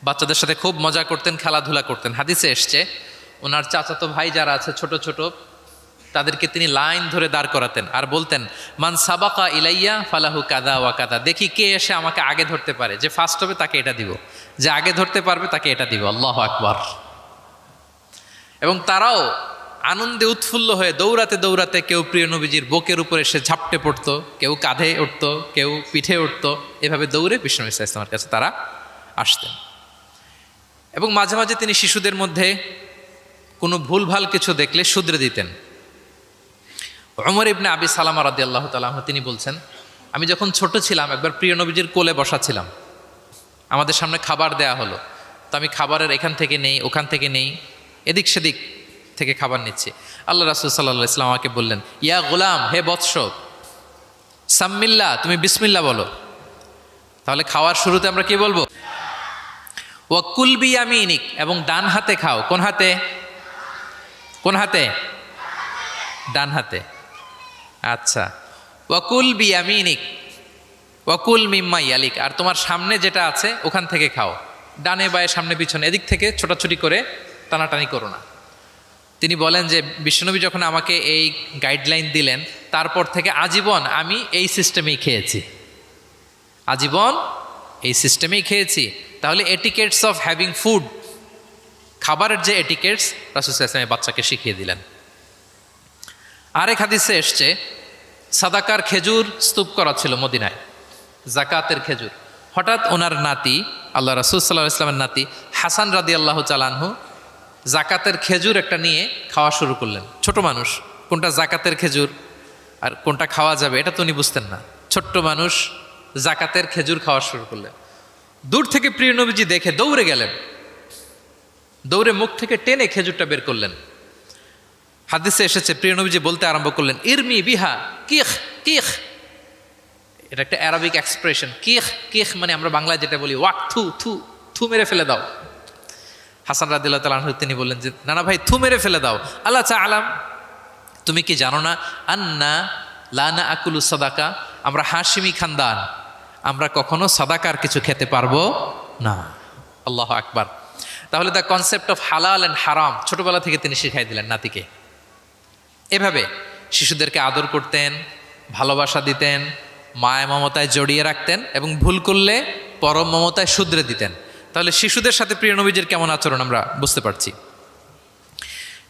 বাচ্চাদের সাথে খুব মজা করতেন, খেলাধুলা করতেন। হাদিসে এসছে ওনার চাচাতো ভাই যারা আছে ছোট ছোট, তাদেরকে তিনি লাইন ধরে দাঁড় করাতেন আর বলতেন, মান সাবাকা ইলাইয়া ফালাহু কাদা ওয়া কাদা। দেখি কে এসে আমাকে আগে ধরতে পারে, যে ফার্স্ট হবে তাকে এটা দিব, যে আগে ধরতে পারবে তাকে এটা দিব। আল্লাহু আকবার। এবং তারাও আনন্দে উৎফুল্ল হয়ে দৌড়াতে দৌড়াতে কেউ প্রিয় নবীজির বুকের উপরে এসে ঝাপটে পড়তো, কেউ কাঁধে উঠতো, কেউ পিঠে উঠতো। এভাবে দৌড়ে বিষ্ণু ইসা ইসলামের কাছে তারা আসতেন। এবং মাঝে মাঝে তিনি শিশুদের মধ্যে কোনো ভুলভাল কিছু দেখলে শুধরে দিতেন। ওমর ইবনে আবি সালামা রাদিয়াল্লাহু তাআলা আনহু তিনি বলছেন, আমি যখন ছোট ছিলাম একবার প্রিয় নবীজির কোলে বসা ছিলাম, আমাদের সামনে খাবার দেয়া হলো, তো আমি খাবারের এখান থেকে নেই ওখান থেকে নেই, এদিক সেদিক থেকে খাবার নিচ্ছি। আল্লাহ রাসূল সাল্লাল্লাহু আলাইহি ওয়াসাল্লাম আমাকে বললেন, ইয়া গোলাম, হে বৎস, সাম্মিল্লাহ, তুমি বিসমিল্লাহ বলো। তাহলে খাওয়ার শুরুতে আমরা কি বলবো? ওয়া কুল বিয়ামিনিক, এবং ডান হাতে খাও। কোন হাতে? কোন হাতে? ডান হাতে। আচ্ছা। ওয়াকুল বিয়ামিনিক ওয়াকুল মিম্মা ইয়ালিক, আর তোমার সামনে যেটা আছে ওখান থেকে খাও। ডানে বায়ে সামনে পিছনে এদিক থেকে ছোটাছুটি করে টানাটানি করো না। তিনি বলেন যে বিশ্বনবী যখন আমাকে এই গাইডলাইন দিলেন, তারপর থেকে আজীবন আমি এই সিস্টেমেই খেয়েছি, আজীবন এই সিস্টেমেই খেয়েছি। তাহলে এটিকেটস অফ হ্যাভিং ফুড, খাবারের যে এটিকেটস রাসূল সাল্লাল্লাহু আলাইহি ওয়াসাল্লাম বাচ্চাকে শিখিয়ে দিলেন। আরেক হাদিসে এসছে, সাদাকার খেজুর স্তূপ করা ছিল মদিনায়, জাকাতের খেজুর। হঠাৎ ওনার নাতি, আল্লাহ রাসূল সাল্লাল্লাহু আলাইহি ওয়াসাল্লামের নাতি হাসান রাদিয়াল্লাহু তাআলা আনহু জাকাতের খেজুর একটা নিয়ে খাওয়া শুরু করলেন। ছোট মানুষ, কোনটা জাকাতের খেজুর আর কোনটা খাওয়া যাবে এটা তো উনি বুঝতেন না। ছোট্ট মানুষ জাকাতের খেজুর খাওয়া শুরু করলেন। দূর থেকে প্রিয় নবীজি দেখে দৌড়ে গেলেন, দৌড়ে মুখ থেকে টেনে খেজুরটা বের করলেন। হাদিসে এসেছে প্রিয় নবীজি বলতে আরম্ভ করলেন, ইরমি বিহা কিখ কিখ। এটা একটা অ্যারাবিক এক্সপ্রেশন। কিখ কিখ মানে আমরা বাংলায় যেটা বলি ওয়াক, থু থু, থু মেরে ফেলে দাও। হাসান রাদিয়াল্লাহু তাআলা আনহু তিনি বললেন যে না না ভাই, থু মেরে ফেলে দাও। আল্লাহ আলাম, তুমি কি জানো না, আন্না লানা আকুলু সাদাকা, আমরা হাশিমি খানদান, আমরা কখনো সাদাকার কিছু খেতে পারবো না। আল্লাহু আকবার। তাহলে দ্য কনসেপ্ট অফ হালাল অ্যান্ড হারাম ছোটবেলা থেকে তিনি শিখাই দিলেন নাতিকে। এভাবে শিশুদেরকে আদর করতেন, ভালোবাসা দিতেন, মায়া মমতায় জড়িয়ে রাখতেন এবং ভুল করলে পরম মমতায় শুধরে দিতেন। তাহলে শিশুদের সাথে প্রিয় নবীজির কেমন আচরণ আমরা বুঝতে পারছি।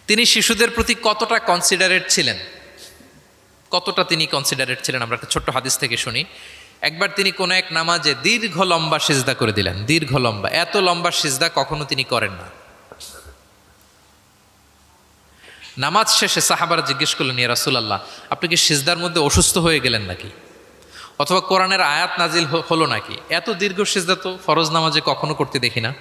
তিনি শিশুদের প্রতি কতটা কনসিডারেট ছিলেন, কতটা তিনি কনসিডারেট ছিলেন আমরা একটা ছোট্ট হাদিস থেকে শুনি। একবার তিনি কোনো এক নামাজে দীর্ঘ লম্বা সিজদা করে দিলেন, দীর্ঘ লম্বা, এত লম্বা সিজদা কখনো তিনি করেন না। নামাজ শেষে সাহাবারা জিজ্ঞেস করলেন, ইয়া রাসূলুল্লাহ, আপনি কি সিজদার মধ্যে অসুস্থ হয়ে গেলেন নাকি, অথবা কোরআনের আয়াত নাজিল হলো নাকি? এত দীর্ঘ সিজদা তো ফরজ নামাজে কখনো করতে দেখি না।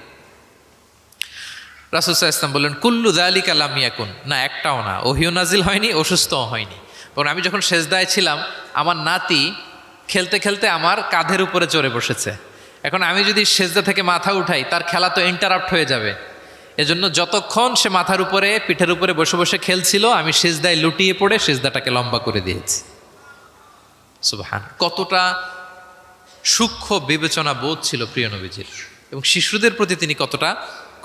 রাসূল সাল্লাল্লাহু আলাইহি ওয়াসাল্লাম বললেন, কুল্লু যালিকা লাম ইয়াকুন, না একটাও না, ওহিও নাজিল হয়নি, অসুস্থও হয়নি। কারণ আমি যখন সেজদায় ছিলাম, আমার নাতি খেলতে খেলতে আমার কাঁধের উপরে চড়ে বসেছে। এখন আমি যদি সেজদা থেকে মাথা উঠাই, তার খেলা তো ইন্টারাপ্ট হয়ে যাবে। এজন্য যতক্ষণ সে মাথার উপরে, পিঠের উপরে বসে বসে খেলছিল, আমি সেজদায় লুটিয়ে পড়ে সেজদাটাকে লম্বা করে দিয়েছি। সুবহান, কতটা সূক্ষ্ম বিবেচনা বোধ ছিল প্রিয় নবীজির, এবং শিশুদের প্রতি তিনি কতটা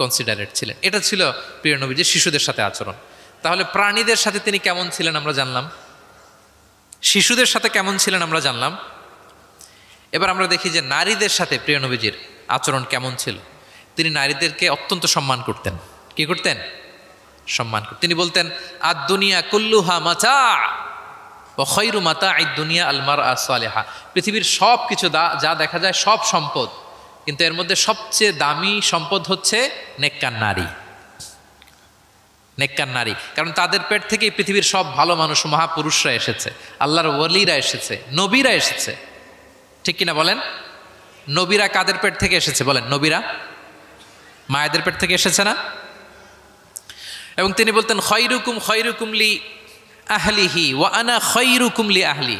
কনসিডারেট ছিলেন। এটা ছিল প্রিয় নবীজির শিশুদের সাথে আচরণ। তাহলে প্রাণীদের সাথে তিনি কেমন ছিলেন আমরা জানলাম, শিশুদের সাথে কেমন ছিলেন আমরা জানলাম। এবার আমরা দেখি যে নারীদের সাথে প্রিয় নবীজির আচরণ কেমন ছিল। তিনি নারীদেরকে অত্যন্ত সম্মান করতেন। কি করতেন? সম্মান করতেন। তিনি বলতেন, আদ দুনিয়া কুল্লুহা মাতা ওয়া খায়রু মাতা'আদ দুনিয়া আল মারআ সালিহা। পৃথিবীর সব কিছু যা দেখা যায় সব সম্পদ, কিন্তু এর মধ্যে সবচেয়ে দামি সম্পদ হচ্ছে নেককার নারী। নেককার নারী, কারণ তাদের পেট থেকেই পৃথিবীর সব ভালো মানুষ, মহাপুরুষরা এসেছে, আল্লাহর ওয়ালিরা এসেছে, নবীরা এসেছে। ঠিক কিনা বলেন? নবীরা কাদের পেট থেকে এসেছে বলেন? নবীরা মায়েদের পেট থেকে এসেছে না? এবং তিনি বলতেন, খয়রুকুম খয়রুকুম লি আহলিহি ওয়া আনা খয়রুকুম লি আহলি।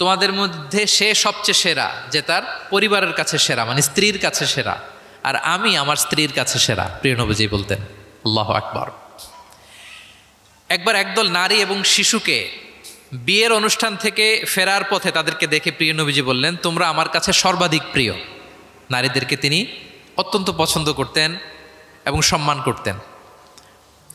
তোমাদের মধ্যে সে সবচেয়ে সেরা যে তার পরিবারের কাছে সেরা, মানে স্ত্রীর কাছে সেরা, আর আমি আমার স্ত্রীর কাছে সেরা। প্রিয় নবীজি বলতেন। আল্লাহু আকবার। একবার একদল নারী এবং শিশুকে বিয়ের অনুষ্ঠান থেকে ফেরার পথে তাদেরকে দেখে প্রিয় নবীজি বললেন, তোমরা আমার কাছে সর্বাধিক প্রিয়। নারীদেরকে তিনি অত্যন্ত পছন্দ করতেন এবং সম্মান করতেন,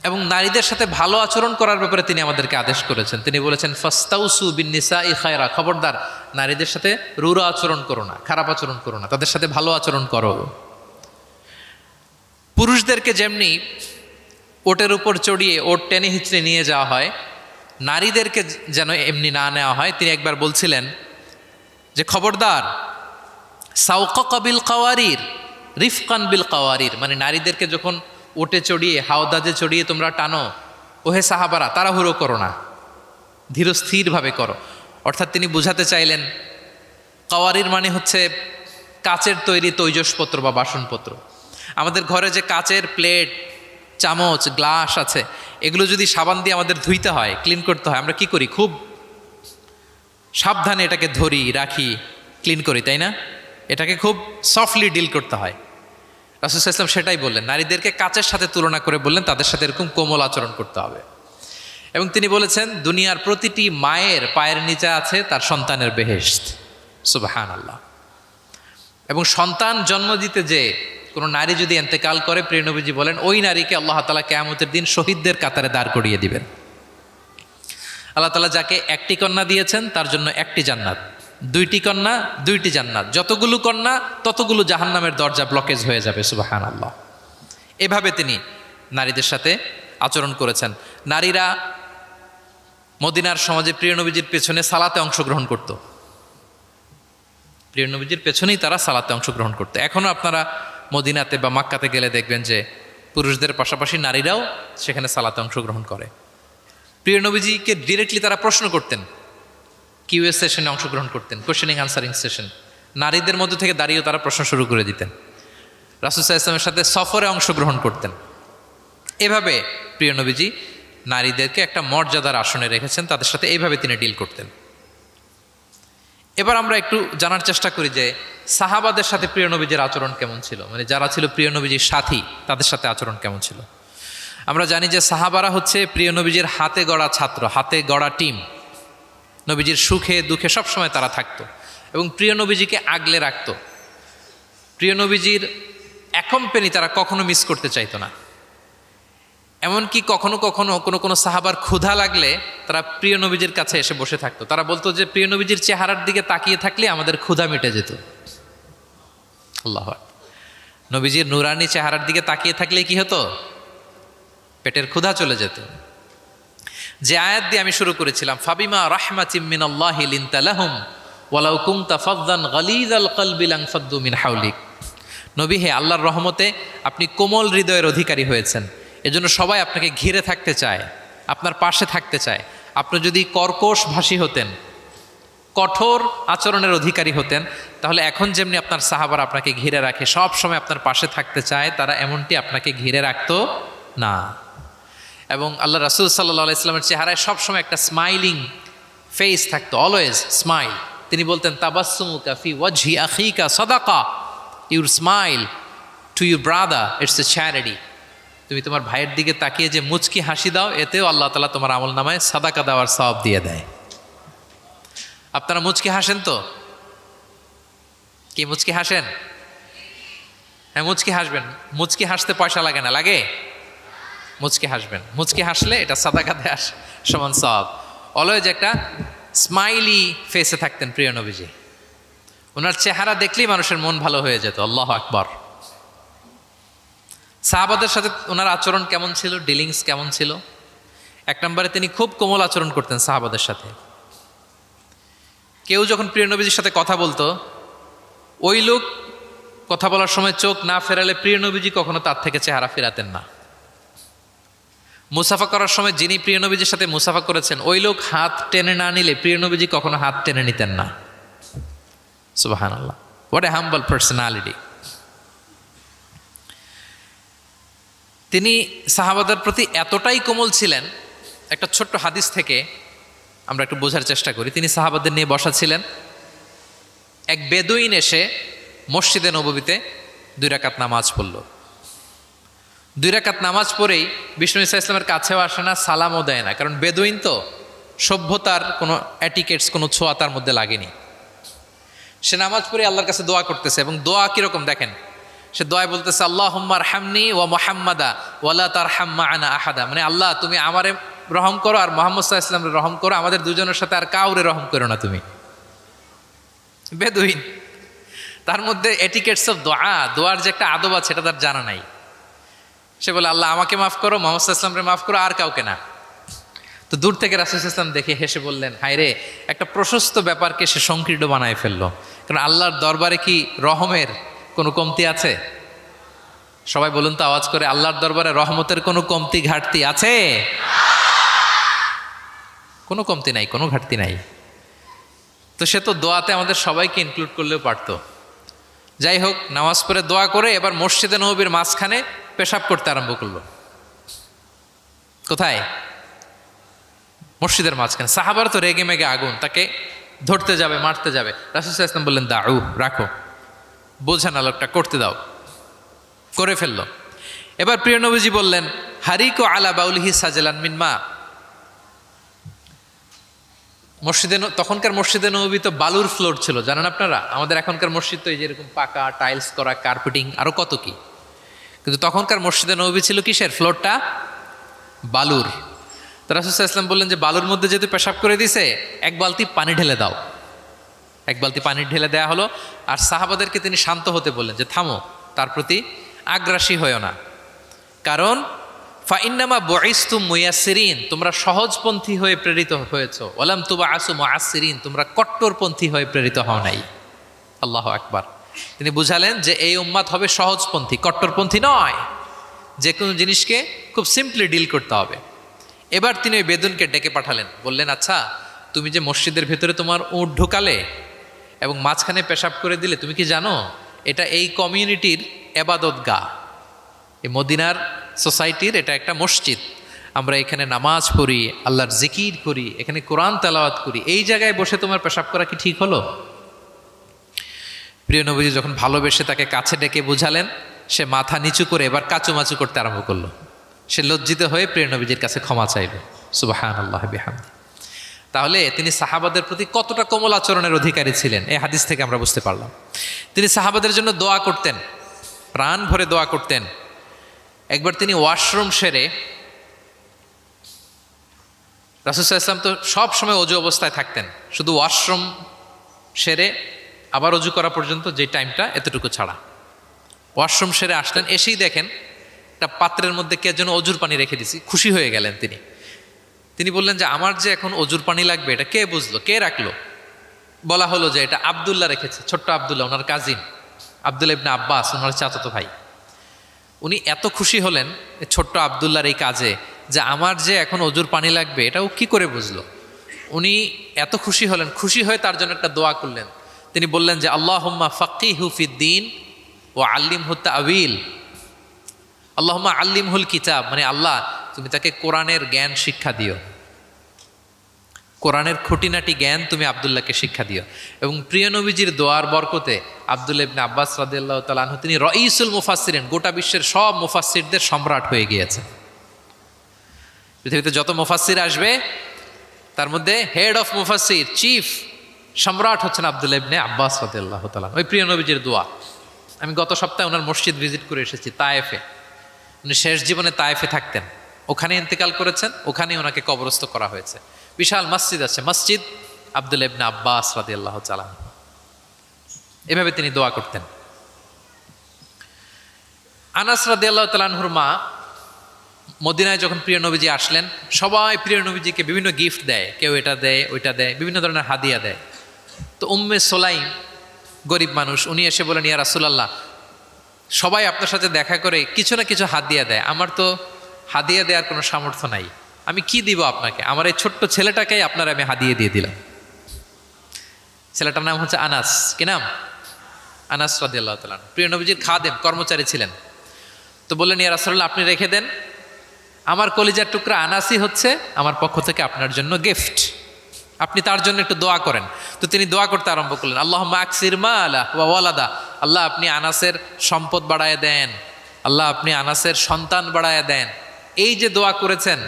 এবং নারীদের সাথে ভালো আচরণ করার ব্যাপারে তিনি আমাদেরকে আদেশ করেছেন। তিনি বলেছেন, ফাস্তাউসু বিন্নিসাই খায়রা, খবরদার নারীদের সাথে রূঢ় আচরণ করো না, খারাপ আচরণ করো না, তাদের সাথে ভালো আচরণ করো। পুরুষদেরকে যেমনি ওটের উপর চড়িয়ে ওট টেনে হিচড়ে নিয়ে যাওয়া হয়, নারীদেরকে যেন এমনি না নেওয়া হয়। তিনি একবার বলছিলেন যে, খবরদার সাওকা বিল কাওয়ারির রিফকান বিল কাওয়ারির, মানে নারীদেরকে যখন ওটে চড়িয়ে, হাওদাজে চড়িয়ে তোমরা টানো, ওহে সাহাবারা তাড়াহুড়ো করো না, ধীরস্থিরভাবে করো। অর্থাৎ তিনি বুঝাতে চাইলেন, কাওয়ারির মানে হচ্ছে কাচের তৈরি তৈজসপত্র বা বাসনপত্র। আমাদের ঘরে যে কাচের প্লেট, চামচ, গ্লাস আছে, এগুলো যদি সাবান দিয়ে আমাদের ধুইতে হয়, ক্লিন করতে হয়, আমরা কি করি? খুব সাবধানে এটাকে ধরি, রাখি, ক্লিন করি, তাই না? এটাকে খুব সফটলি ডিল করতে হয়। রাসূল সাল্লাল্লাহু আলাইহি ওয়াসাল্লাম সেটাই বললেন, নারীদেরকে কাচের সাথে তুলনা করে বললেন তাদের সাথে এরকম কোমল আচরণ করতে হবে। এবং তিনি বলেছেন, দুনিয়ার প্রতিটি মায়ের পায়ের নিচে আছে তার সন্তানের বেহেশত। সুবহানাল্লাহ। এবং সন্তান জন্ম দিতে যে কোনো নারী যদি ইন্তেকাল করে, প্রিয় নবীজি বলেন, ওই নারীকে আল্লাহ তাআলা কিয়ামতের দিন শহীদদের কাতারে দাঁড় করিয়ে দিবেন। আল্লাহ তাআলা যাকে একটি কন্যা দিয়েছেন তার জন্য একটি জান্নাত, দুইটি কন্যা দুইটি জান্নাত, যতগুলো কন্যা ততগুলো জাহান্নামের দরজা ব্লকেজ হয়ে যাবে। সুবহানাল্লাহ। এভাবে তিনি নারীদের সাথে আচরণ করেছেন। নারীরা মদিনার সমাজে প্রিয় নবীজির পেছনে সালাতে অংশগ্রহণ করত। প্রিয় নবীজির পেছনেই তারা সালাতে অংশগ্রহণ করতো। এখনও আপনারা মদিনাতে বা মাক্কাতে গেলে দেখবেন যে পুরুষদের পাশাপাশি নারীরাও সেখানে সালাতে অংশগ্রহণ করে। প্রিয় নবীজিকে ডিরেক্টলি তারা প্রশ্ন করতেন, কিউএস সেশনে অংশগ্রহণ করতেন, কোয়েশ্চেনিং আনসারিং সেশন। নারীদের মধ্য থেকে দাঁড়িয়েও তারা প্রশ্ন শুরু করে দিতেন। রাসূল সাল্লাল্লাহু আলাইহি ওয়াসাল্লামের সাথে সফরে অংশগ্রহণ করতেন। এভাবে প্রিয় নবীজি নারীদেরকে একটা মর্যাদার আসনে রেখেছেন, তাদের সাথে এইভাবে তিনি ডিল করতেন। এবার আমরা একটু জানার চেষ্টা করি যে সাহাবাদের সাথে প্রিয় নবীজির আচরণ কেমন ছিল, মানে যারা ছিল প্রিয় নবীজির সাথী তাদের সাথে আচরণ কেমন ছিল। আমরা জানি যে সাহাবারা হচ্ছে প্রিয় নবীজির হাতে গড়া ছাত্র, হাতে গড়া টিম। নবীজির সুখে দুঃখে সবসময় তারা থাকতো এবং প্রিয় নবীজিকে আগলে রাখতো। প্রিয় নবীজির অ্যাকম্পেনি তারা কখনো মিস করতে চাইতো না। এমনকি কখনো কখনো কোনো সাহাবার ক্ষুধা লাগলে তারা প্রিয় নবীজির কাছে এসে বসে থাকতো। তারা বলতো যে প্রিয় নবীজির চেহারার দিকে তাকিয়ে থাকলে আমাদের ক্ষুধা মিটে যেত। আল্লাহু আকবার। নবীজির নুরানি চেহারার দিকে তাকিয়ে থাকলে কি হতো? পেটের ক্ষুধা চলে যেত। যে আয়াত দিয়ে আমি শুরু করেছিলাম, ফাবিমা রাহমাতিম মিনাল্লাহি লিনতা লাহুম ওয়ালাউ কুনতা ফাযযান গালিযাল কলবি লানফাদ্দু মিন হাওলিক। নবী হে, আল্লাহর রহমতে আপনি কোমল হৃদয়ের অধিকারী হয়েছেন, এজন্য সবাই আপনাকে ঘিরে থাকতে চায়, আপনার পাশে থাকতে চায়। আপনি যদি কর্কশ ভাষী হতেন, কঠোর আচরণের অধিকারী হতেন, তাহলে এখন যেমনি আপনার সাহাবারা আপনাকে ঘিরে রাখে, সব সময় আপনার পাশে থাকতে চায়, তারা এমনটি আপনাকে ঘিরে রাখতো না। এবং আল্লাহ রাসূল সাল্লাল্লাহু আলাইহি ওয়াসাল্লামের চেহারায় সবসময় একটা স্মাইলিং ফেস থাকতো, অলওয়েজ স্মাইল। তিনি বলতেন, তাবাসসুমুকা ফি ওয়াজহি আখিকা সাদাকা, your smile to your brother it's a charity. তুমি তোমার ভাইয়ের দিকে তাকিয়ে যে মুচকি হাসি দাও, এতেও আল্লাহ তাআলা তোমার আমল নামায় সাদাকা দেওয়ার সওয়াব দিয়ে দেয়। আপনারা মুচকি হাসেন তো? কি মুচকি হাসেন? হ্যাঁ, মুচকি হাসবেন। মুচকি হাসতে পয়সা লাগে না, লাগে? মুচকি হাসবেন। মুচকি হাসলে এটা সাদাকা দেওয়ার সমান সওয়াব। অলওয়েজ একটা স্মাইলি ফেসে থাকতেন প্রিয় নবীজি। ওনার চেহারা দেখলেই মানুষের মন ভালো হয়ে যেত। আল্লাহু আকবার। সাহাবাদের সাথে ওনার আচরণ কেমন ছিল, ডিলিংস কেমন ছিল? এক নম্বরে তিনি খুব কোমল আচরণ করতেন সাহাবাদের সাথে। কেউ যখন প্রিয় নবীজির সাথে কথা বলতো, ওই লোক কথা বলার সময় চোখ না ফেরালে প্রিয় নবীজি কখনো তার থেকে চেহারা ফেরাতেন না। মুসাফা করার সময় যিনি প্রিয় নবীজির সাথে মুসাফা করেছেন, ওই লোক হাত টেনে না নিলে প্রিয় নবীজি কখনো হাত টেনে নিতেন না। সুবহানাল্লাহ, হোয়াট এ হাম্বল পার্সোনালিটি। তিনি সাহাবাদের প্রতি এতটাই কোমল ছিলেন, একটা ছোট্ট হাদিস থেকে আমরা একটু বোঝার চেষ্টা করি। তিনি সাহাবাদের নিয়ে বসা ছিলেন, এক বেদুইন এসে মসজিদে নববীতে 2 রাকাত নামাজ পড়ল। 2 রাকাত নামাজ পড়েই বিষ্ণু ইসা ইসলামের কাছেও আসে না, সালামও দেয় না, কারণ বেদুইন তো, সভ্যতার কোনো অ্যাটিকেটস, কোনো ছোঁয়া তার মধ্যে লাগেনি। সে নামাজ পড়ে আল্লাহর কাছে দোয়া করতেছে, এবং দোয়া কিরকম দেখেন, সে দোয়ায় বলতেছে, আল্লাহুম্মা আরহামনি ওয়া মুহাম্মাদা ওয়ালা তারহাম মা'আনা আহাদা, মানে আল্লাহ তুমি আমারে রহম করো আর মুহাম্মদ সাল্লাল্লাহু আলাইহি ওয়াসাল্লামকে রহম করো, আমাদের দুজনের সাথে আর কাউরে রহম করো না তুমি। বেদুইন, তার মধ্যে এটিকেটস অফ দোয়া, দোয়ার যে একটা আদব আছে এটা তার জানা নাই। সে বলে, আল্লাহ আমাকে মাফ করো, মুহাম্মদ সাল্লাল্লাহু আলাইহি ওয়াসাল্লামকে মাফ করো, আর কাউকে না। তো দূর থেকে রাসূল সাল্লাল্লাহু আলাইহি ওয়াসাল্লাম দেখে হেসে বললেন, হায় রে, একটা প্রশস্ত ব্যাপারকে সে সংকীর্ণ বানায় ফেললো। কারণ আল্লাহর দরবারে কি রহমের কোনো কমতি আছে? সবাই বলুন তো আওয়াজ করে, আল্লাহর দরবারে রহমতের কোনো কমতি ঘাটতি আছে? কোনো কমতি নাই, কোনো ঘাটতি নাই। তো সে তো দোয়াতে আমাদের সবাইকে ইনক্লুড করলেও পারতো। যাই হোক, নামাজ পড়ে দোয়া করে এবার মসজিদে নববীর মাঝখানে পেশাব করতে আরম্ভ করলো। কোথায়? মসজিদের মাঝখানে। সাহাবার তো রেগে মেগে আগুন, তাকে ধরতে যাবে, মারতে যাবে। রাসূল সাল্লাল্লাহু আলাইহি ওয়াসাল্লাম বললেন, দাউ, রাখো, বোঝা না লোকটা, করতে দাও। করে ফেললো। এবার প্রিয় নবীজি বললেন, হারিকো আলা বাউলিহি সাজলান মিন মা। মসজিদে, তখনকার মসজিদে নববী তো বালুর ফ্লোর ছিল, জানেন আপনারা? আমাদের এখনকার মসজিদ তো এই যেরকম পাকা টাইলস করা, কার্পেটিং, আরো কত কি, কিন্তু তখনকার মসজিদে নববী ছিল কিসের? ফ্লোরটা বালুর। তো রাসূল সাল্লাল্লাহু আলাইহি ওয়াসাল্লাম বললেন যে, বালুর মধ্যে যেহেতু পেশাব করে দিছে, 1 বালতি পানি ঢেলে দাও। 1 বালতি পানি ঢেলে দেওয়া হলো। আর সাহাবাদেরকে তিনি শান্ত হতে বললেন যে, থামো, তার প্রতি আগ্রাসী হয়েও না, কারণ ফাইন্নামা বুইসতুম মুয়াসসিরিন, তোমরা সহজপন্থী হয়ে প্রেরিত হয়েছো। ওয়ালাম তুবআসু মুআসসিরিন, তোমরা কট্টরপন্থী হয়ে প্রেরিত হও নাই। আল্লাহু আকবার। তিনি বুঝালেন যে এই উম্মাত হবে সহজপন্থী, কট্টরপন্থী নয়। যে কোনো জিনিসকে খুব সিম্পলি ডিল করতে হবে। এবার তিনি ওই বেদুনকে ডেকে পাঠালেন, বললেন, আচ্ছা, তুমি যে মসজিদের ভেতরে তোমার উট ঢোকালে এবং মাঝখানে পেশাব করে দিলে, তুমি কি জানো এটা এই কমিউনিটির ইবাদতগাহ, এই মদিনার সোসাইটির এটা একটা মসজিদ। আমরা এখানে নামাজ পড়ি, আল্লাহর জিকির করি, এখানে কোরআন তেলাওয়াত করি, এই জায়গায় বসে তোমার পেশাব করা কি ঠিক হলো? প্রিয় নবীজি যখন ভালোবেসে তাকে কাছে ডেকে বুঝালেন, সে মাথা নিচু করে এবার কাচুমাচু করতে আরম্ভ করলো। সে লজ্জিত হয়ে প্রিয় নবীজির কাছে ক্ষমা চাইল। সুবহানাল্লাহ বিহামদি। তাহলে তিনি সাহাবাদের প্রতি কতটা কোমল আচরণের অধিকারী ছিলেন, এই হাদিস থেকে আমরা বুঝতে পারলাম। তিনি সাহাবাদের জন্য দোয়া করতেন, প্রাণ ভরে দোয়া করতেন। একবার তিনি ওয়াশরুম সেরে, রাসূল সাল্লাল্লাহু আলাইহি ওয়াসাল্লাম তো সব সময় অজু অবস্থায় থাকতেন, শুধু ওয়াশরুম সেরে আবার অজু করা পর্যন্ত যে টাইমটা, এতটুকু ছাড়া। ওয়াশরুম সেরে আসলেন, এসেই দেখেন একটা পাত্রের মধ্যে কে যেন অজুর পানি রেখে দিছি, খুশি হয়ে গেলেন তিনি। তিনি বললেন যে আমার যে এখন অজুর পানি লাগবে এটা কে বুঝলো, কে রাখলো? বলা হলো যে এটা আব্দুল্লাহ রেখেছে, ছোট্ট আব্দুল্লাহ, ওনার কাজিন আব্দুল্লাহ ইবনে আব্বাস, ওনার চাচাতো ভাই। উনি এত খুশি হলেন ছোট্ট আব্দুল্লাহর এই কাজে যে আমার যে এখন অজুর পানি লাগবে এটাও কি করে বুঝলো। উনি এত খুশি হলেন, খুশি হয়ে তার জন্য একটা দোয়া করলেন। তিনি বললেন যে আল্লাহুম্মা ফাক্কিহু ফিদ্দীন ওয়া আল্লিমহু তা'ওয়িল, আল্লাহুম্মা আল্লিমহুল কিতাব, মানে আল্লাহ তুমি তাকে কোরআনের জ্ঞান শিক্ষা দিও, কোরআনের খুঁটিনাটি জ্ঞান তুমি আব্দুল্লাহকে শিক্ষা দিও। এবং প্রিয় নবীজির দোয়ার বরকতে আব্দুল্লাহ ইবনে আব্বাস রাদিয়াল্লাহু তাআলা আনহু তিনি রাইসুল মুফাসসিরিন, গোটা বিশ্বের সব মুফাসসিরদের সম্রাট হয়ে গিয়েছে। পৃথিবীতে যত মুফাসসির আসবে তার মধ্যে হেড অফ মুফাসসির, চিফ সম্রাট হচ্ছেন আব্দুল্লাহ ইবনে আব্বাস রাদিয়াল্লাহু তাআলা। ওই প্রিয় নবীজির দোয়া। আমি গত সপ্তাহে ওনার মসজিদ ভিজিট করে এসেছি, তায়েফে। উনি শেষ জীবনে তায়েফে থাকতেন, ওখানে ইন্তেকাল করেছেন, ওখানেই ওনাকে কবরস্থ করা হয়েছে। বিশাল মসজিদ আছে, মসজিদ আব্দুল্লাহ ইবনে আব্বাস রাদিয়াল্লাহু তাআলা। এভাবে তিনি দোয়া করতেন। আনাস রাদিয়াল্লাহু তাআলা আনহুর মা মদিনায় যখন প্রিয় নবীজি আসলেন, সবাই প্রিয় নবীজিকে বিভিন্ন গিফট দেয়, কেউ এটা দেয় ওইটা দেয়, বিভিন্ন ধরনের হাদিয়া দেয়। তো উম্মে সোলাইম গরিব মানুষ, উনি এসে বলেন ইয়া রাসূলুল্লাহ, সবাই আপনার সাথে দেখা করে কিছু না কিছু হাদিয়া দেয়, আমার তো হাদিয়া দেওয়ার কোনো সামর্থ্য নাই, আমি কি দিব আপনাকে? আমার এই ছোট্ট ছেলেটাকেই আপনার আমি হাদিয়ে দিয়ে দিলাম। ছেলেটার নাম হচ্ছে আনাস। কি নাম? আনাস রাদিয়াল্লাহু তাআলা। প্রিয় নবীজির খাদেম, কর্মচারী ছিলেন। তো বললেন ইয়া রাসূলুল্লাহ, আপনি রেখে দেন, আমার কলিজার টুকরা আনাসই হচ্ছে আমার পক্ষ থেকে আপনার জন্য গিফট, আপনি তার জন্য একটু দোয়া করেন। তো তিনি দোয়া করতে আরম্ভ করলেন, আল্লাহুম্মা আকসির মালা ওয়া ওয়ালাদা, আল্লাহ আপনি আনাসের সম্পদ বাড়ায় দেন, আল্লাহ আপনি আনাসের সন্তান বাড়ায় দেন। এই যে দোয়া করেছেন,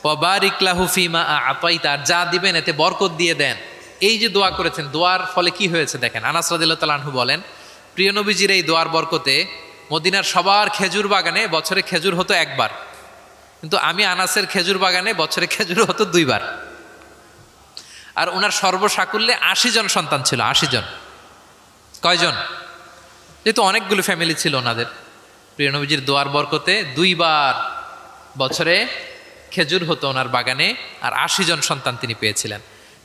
ওয়া বারিক লাহু ফিমা আতাইতা, যা দিবেন এতে বরকত দিয়ে দেন, এই যে দোয়া করেছেন, দোয়ার ফলে কি হয়েছে দেখেন। আনাস রাদিয়াল্লাহু তাআলা আনহু বলেন, প্রিয় নবীজির এই দোয়ার বরকতে মদিনার সবার খেজুর বাগানে বছরে খেজুর হতো একবার, কিন্তু আমি আনাসের খেজুর বাগানে বছরে খেজুর হতো 2 বার। আর ওনার সর্বসাকুল্যে 80 জন সন্তান ছিল। 80 জন। কয়জন? যেহেতু অনেকগুলো ফ্যামিলি ছিল ওনাদের, প্রিয় নবীজির দোয়ার বরকতে 2 বার বছরে খেজুর হতো ওনার বাগানে, আর 80 জন সন্তান তিনি পেয়েছিলেন।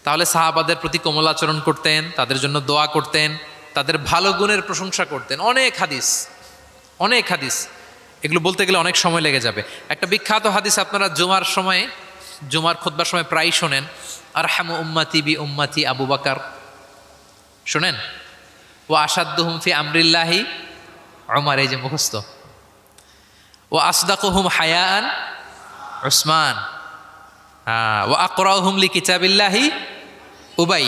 তাহলে সাহাবাদের প্রতি কোমলাচরণ করতেন, তাদের জন্য দোয়া করতেন, তাদের ভালো গুণের প্রশংসা করতেন। অনেক হাদিস, অনেক হাদিস, এগুলো বলতে গেলে অনেক সময় লেগে যাবে। একটা বিখ্যাত হাদিস আপনারা জুমার সময়, জুমার খুতবার সময় প্রায় শোনেন, আরহামু উম্মতি বি উম্মতি আবু বকর, শোনেন? ও আসাদ্দুহুম ফি আমরিল্লাহি উমর, এই যে মুখস্থ। ও আসদাকুহুম হায়াআন উসমান, ও আকরাউহুম লিকিতাবিল্লাহি উবাই।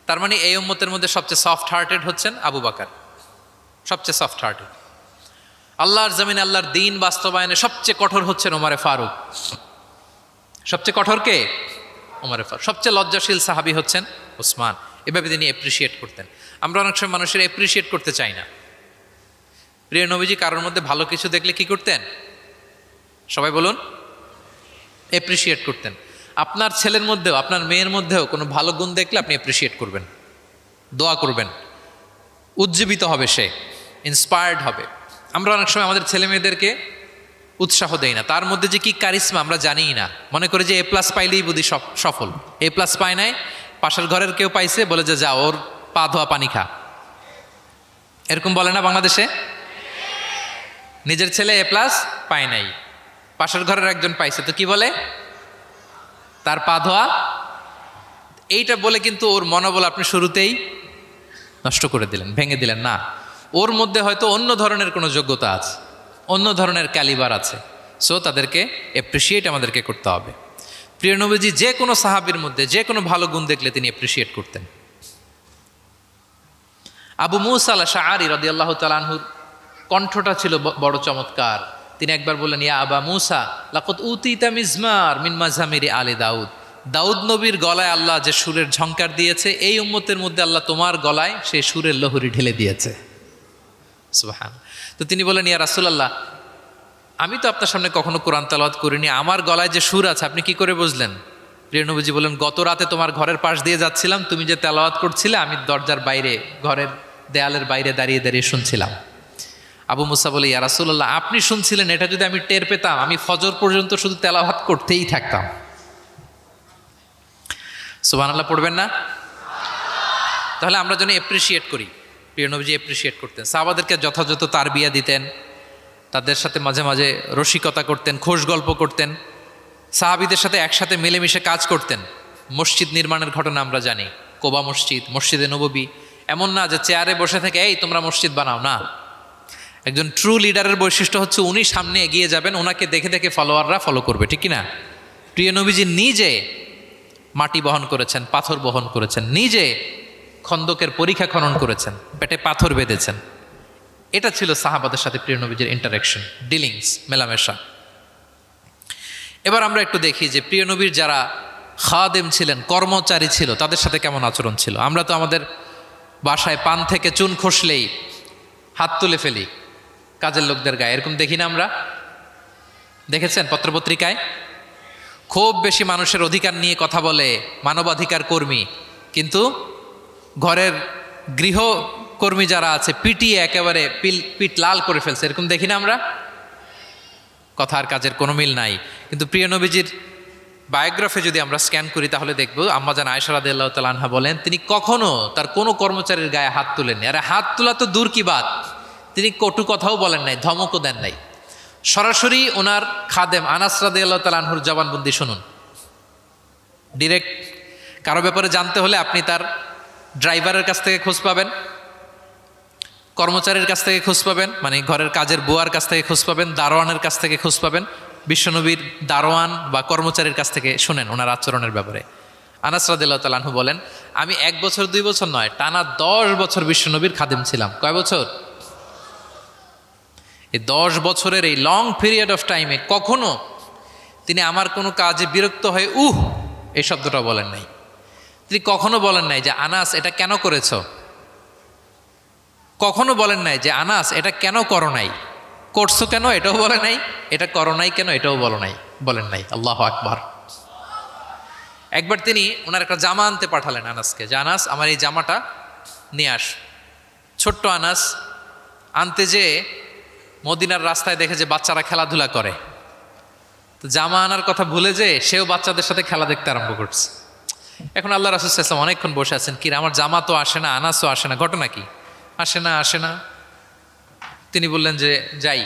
তার মানে এই উম্মতের মধ্যে সবচেয়ে সফট হার্টেড হচ্ছেন আবু বকর, সবচেয়ে সফট হার্টেড। আল্লাহর জমিনে আল্লাহর দ্বীন বাস্তবায়নে সবচেয়ে কঠোর হচ্ছেন ওমরে ফারুক। সবচেয়ে কঠোর কে? ওমরে ফারুক। সবচেয়ে লজ্জাশীল সাহাবী হচ্ছেন উসমান। এভাবে তিনি অ্যাপ্রিসিয়েট করতেন। আমরা অনেক সময় মানুষের অ্যাপ্রিসিয়েট করতে চাই না। প্রিয় নবীজি কারোর মধ্যে ভালো কিছু দেখলে কি করতেন? সবাই বলুন, অ্যাপ্রিসিয়েট করতেন। আপনার ছেলের মধ্যেও, আপনার মেয়ের মধ্যেও কোনো ভালো গুণ দেখলে আপনি অ্যাপ্রিসিয়েট করবেন, দোয়া করবেন, উজ্জীবিত হবে সে, ইন্সপায়ার্ড হবে। আমরা অনেক সময় আমাদের ছেলে মেয়েদেরকে উৎসাহ দেই না, তার মধ্যে যে কি কারিশমা আমরা জানিই না, মনে করি যে A+ পাইলেই বুঝি সফল। A+ পায় নাই, পাশের ঘরের কেউ পাইছে, বলে যে যা ওর পা ধোয়া পানি খা, এরকম বলে না বাংলাদেশে? নিজের ছেলে A+ পায় নাই, পাশের ঘরের একজন পাইছে, তো কি বলে? তার পা ধোয়া। এইটা বলে কিন্তু ওর মনোবল আপনি শুরুতেই নষ্ট করে দিলেন, ভেঙে দিলেন। না, ওর মধ্যে হয়তো অন্য ধরনের কোনো যোগ্যতা আছে, অন্য ধরনের ক্যালিবার আছে। সো তাদেরকে অ্যাপ্রিসিয়েট আমাদেরকে করতে হবে। প্রিয় নবীজি যে কোনো সাহাবীর মধ্যে যে কোনো ভালো গুণ দেখলে তিনি অ্যাপ্রিসিয়েট করতেন। আবু মুসা আল-আশআরী রাদিয়াল্লাহু তাআলা আনহুর কণ্ঠটা ছিল বড় চমৎকার। তিনি একবার বললেন, ইয়া আবা মুসা লাকাদ উতিতা মিজমার মিন মাজামিরি আলি দাউদ, দাউদ নবীর গলায় আল্লাহ যে সুরের ঝংকার দিয়েছে, এই উম্মতের মধ্যে আল্লাহ তোমার গলায় সেই সুরের লহরী ঢেলে দিয়েছে। সুবহান। তো তিনি বলেন, ইয়া রাসূলুল্লাহ, আমি তো আপনার সামনে কখনো কোরআন তেলাওয়াত করিনি, আমার গলায় যে সুর আছে আপনি কি করে বুঝলেন? প্রিয় নবীজি বলেন, গত রাতে তোমার ঘরের পাশ দিয়ে যাচ্ছিলাম, তুমি যে তেলাওয়াত করছিলে আমি দরজার বাইরে, ঘরের দেয়ালের বাইরে দাঁড়িয়ে দাঁড়িয়ে শুনছিলাম। আবু মুসা বলে, ইয়া রাসূলুল্লাহ, আপনি শুনছিলেন, এটা যদি আমি টের পেতাম আমি ফজর পর্যন্ত শুধু তেলাওয়াত করতেই থাকতাম। সুবহানাল্লাহ পড়বেন না? তাহলে আমরা যেন এপ্রিসিয়েট করি, প্রিয় নবীজি এপ্রিসিয়েট করতেন, সাহাবাদেরকে যথাযথ তারবিয়া দিতেন, তাদের সাথে মাঝে মাঝে রসিকতা করতেন, খোশ গল্প করতেন, সাহাবীদের সাথে একসাথে মিলেমিশে কাজ করতেন। মসজিদ নির্মাণের ঘটনা আমরা জানি, কোবা মসজিদ, মসজিদে নববী। এমন না যে চেয়ারে বসে থেকে এই তোমরা মসজিদ বানাও, না। একজন ট্রু লিডারের বৈশিষ্ট্য হচ্ছে উনি সামনে এগিয়ে যাবেন, ওনাকে দেখে দেখে ফলোয়াররা ফলো করবে, ঠিক কি না? প্রিয় নবীজি নিজে মাটি বহন করেছেন, পাথর বহন করেছেন, নিজে খন্দকের পরীক্ষা খনন করেছেন, পেটে পাথর বেঁধেছেন। এটা ছিল সাহাবাদের সাথে প্রিয় নবীজির ইন্টারাকশন, ডিলিংস, মেলামেশা। এবার আমরা একটু দেখি যে প্রিয় নবীর যারা খাদেম ছিলেন, কর্মচারী ছিল, তাদের সাথে কেমন আচরণ ছিল। আমরা তো আমাদের বাসায় পান থেকে চুন খসলেই হাত তুলে ফেলি কাজের লোকদের গায়ে, এরকম দেখি না আমরা? দেখেছেন পত্রপত্রিকায়? খুব বেশি মানুষের অধিকার নিয়ে কথা বলে, মানবাধিকার কর্মী, কিন্তু ঘরের গৃহকর্মী যারা আছে পিটিয়ে একেবারে পিঠ লাল করে ফেলছে, এরকম দেখি না আমরা? কথার কাজের কোনো মিল নাই। কিন্তু প্রিয় নবীজির বায়োগ্রাফি যদি আমরা স্ক্যান করি তাহলে দেখব আম্মাজান আয়েশা রাদিয়াল্লাহু তাআলা আনহা বলেন, তিনি কখনো তার কোনো কর্মচারীর গায়ে হাত তুলেননি। আরে হাত তোলা তো দূর কি বাত, তিনি কটু কথাও বলেন নাই, ধমকও দেন নাই। সরাসরি ওনার খাদেম আনাস রাদিয়াল্লাহু তাআলা আনহুর জবানবন্দি শুনুন। ডিরেক্ট কারো ব্যাপারে জানতে হলে আপনি তার ড্রাইভারের কাছ থেকে খোঁজ পাবেন, কর্মচারীর কাছ থেকে খোঁজ পাবেন, মানে ঘরের কাজের বুয়ার কাছ থেকে খোঁজ পাবেন, দারোয়ানের কাছ থেকে খোঁজ পাবেন। বিশ্বনবীর দারোয়ান বা কর্মচারীর কাছ থেকে শুনেন ওনার আচরণের ব্যাপারে। আনাস রাদিয়াল্লাহু তাআলা আনহু বলেন, আমি 1 বছর 2 বছর নয়, টানা 10 বছর বিশ্বনবীর খাদেম ছিলাম। কয় বছর? এই 10 বছরের এই লং পিরিয়ড অফ টাইমে কখনো তিনি আমার কোনো কাজে বিরক্ত হয়ে এই শব্দটা বলেন নাই। তিনি কখনো বলেন নাই যে আনাস এটা কেন করেছ, কখনো বলেন নাই যে আনাস এটা কেন করো নাই, করছো কেন এটাও বলে নাই, এটা করো নাই কেন এটাও বলেন নাই। আল্লাহু আকবার। একবার তিনি ওনার একটা জামা আনতে পাঠালেন আনাসকে, যে আনাস আমার এই জামাটা নিয়ে আস। ছোট্ট আনাস আনতে যেয়ে মদিনার রাস্তায় দেখে যে বাচ্চারা খেলাধুলা করে, তো জামা আনার কথা ভুলে যেয়ে সেও বাচ্চাদের সাথে খেলা দেখতে আরম্ভ করছে। এখন আল্লাহ রাসূল সাল্লাল্লাহু আলাইহি ওয়াসাল্লাম অনেকক্ষণ বসে আছেন, কি আমার জামা তো আসে না, আনাসও আসে না, ঘটনা কি? আসে না। তিনি বললেন যে যাই,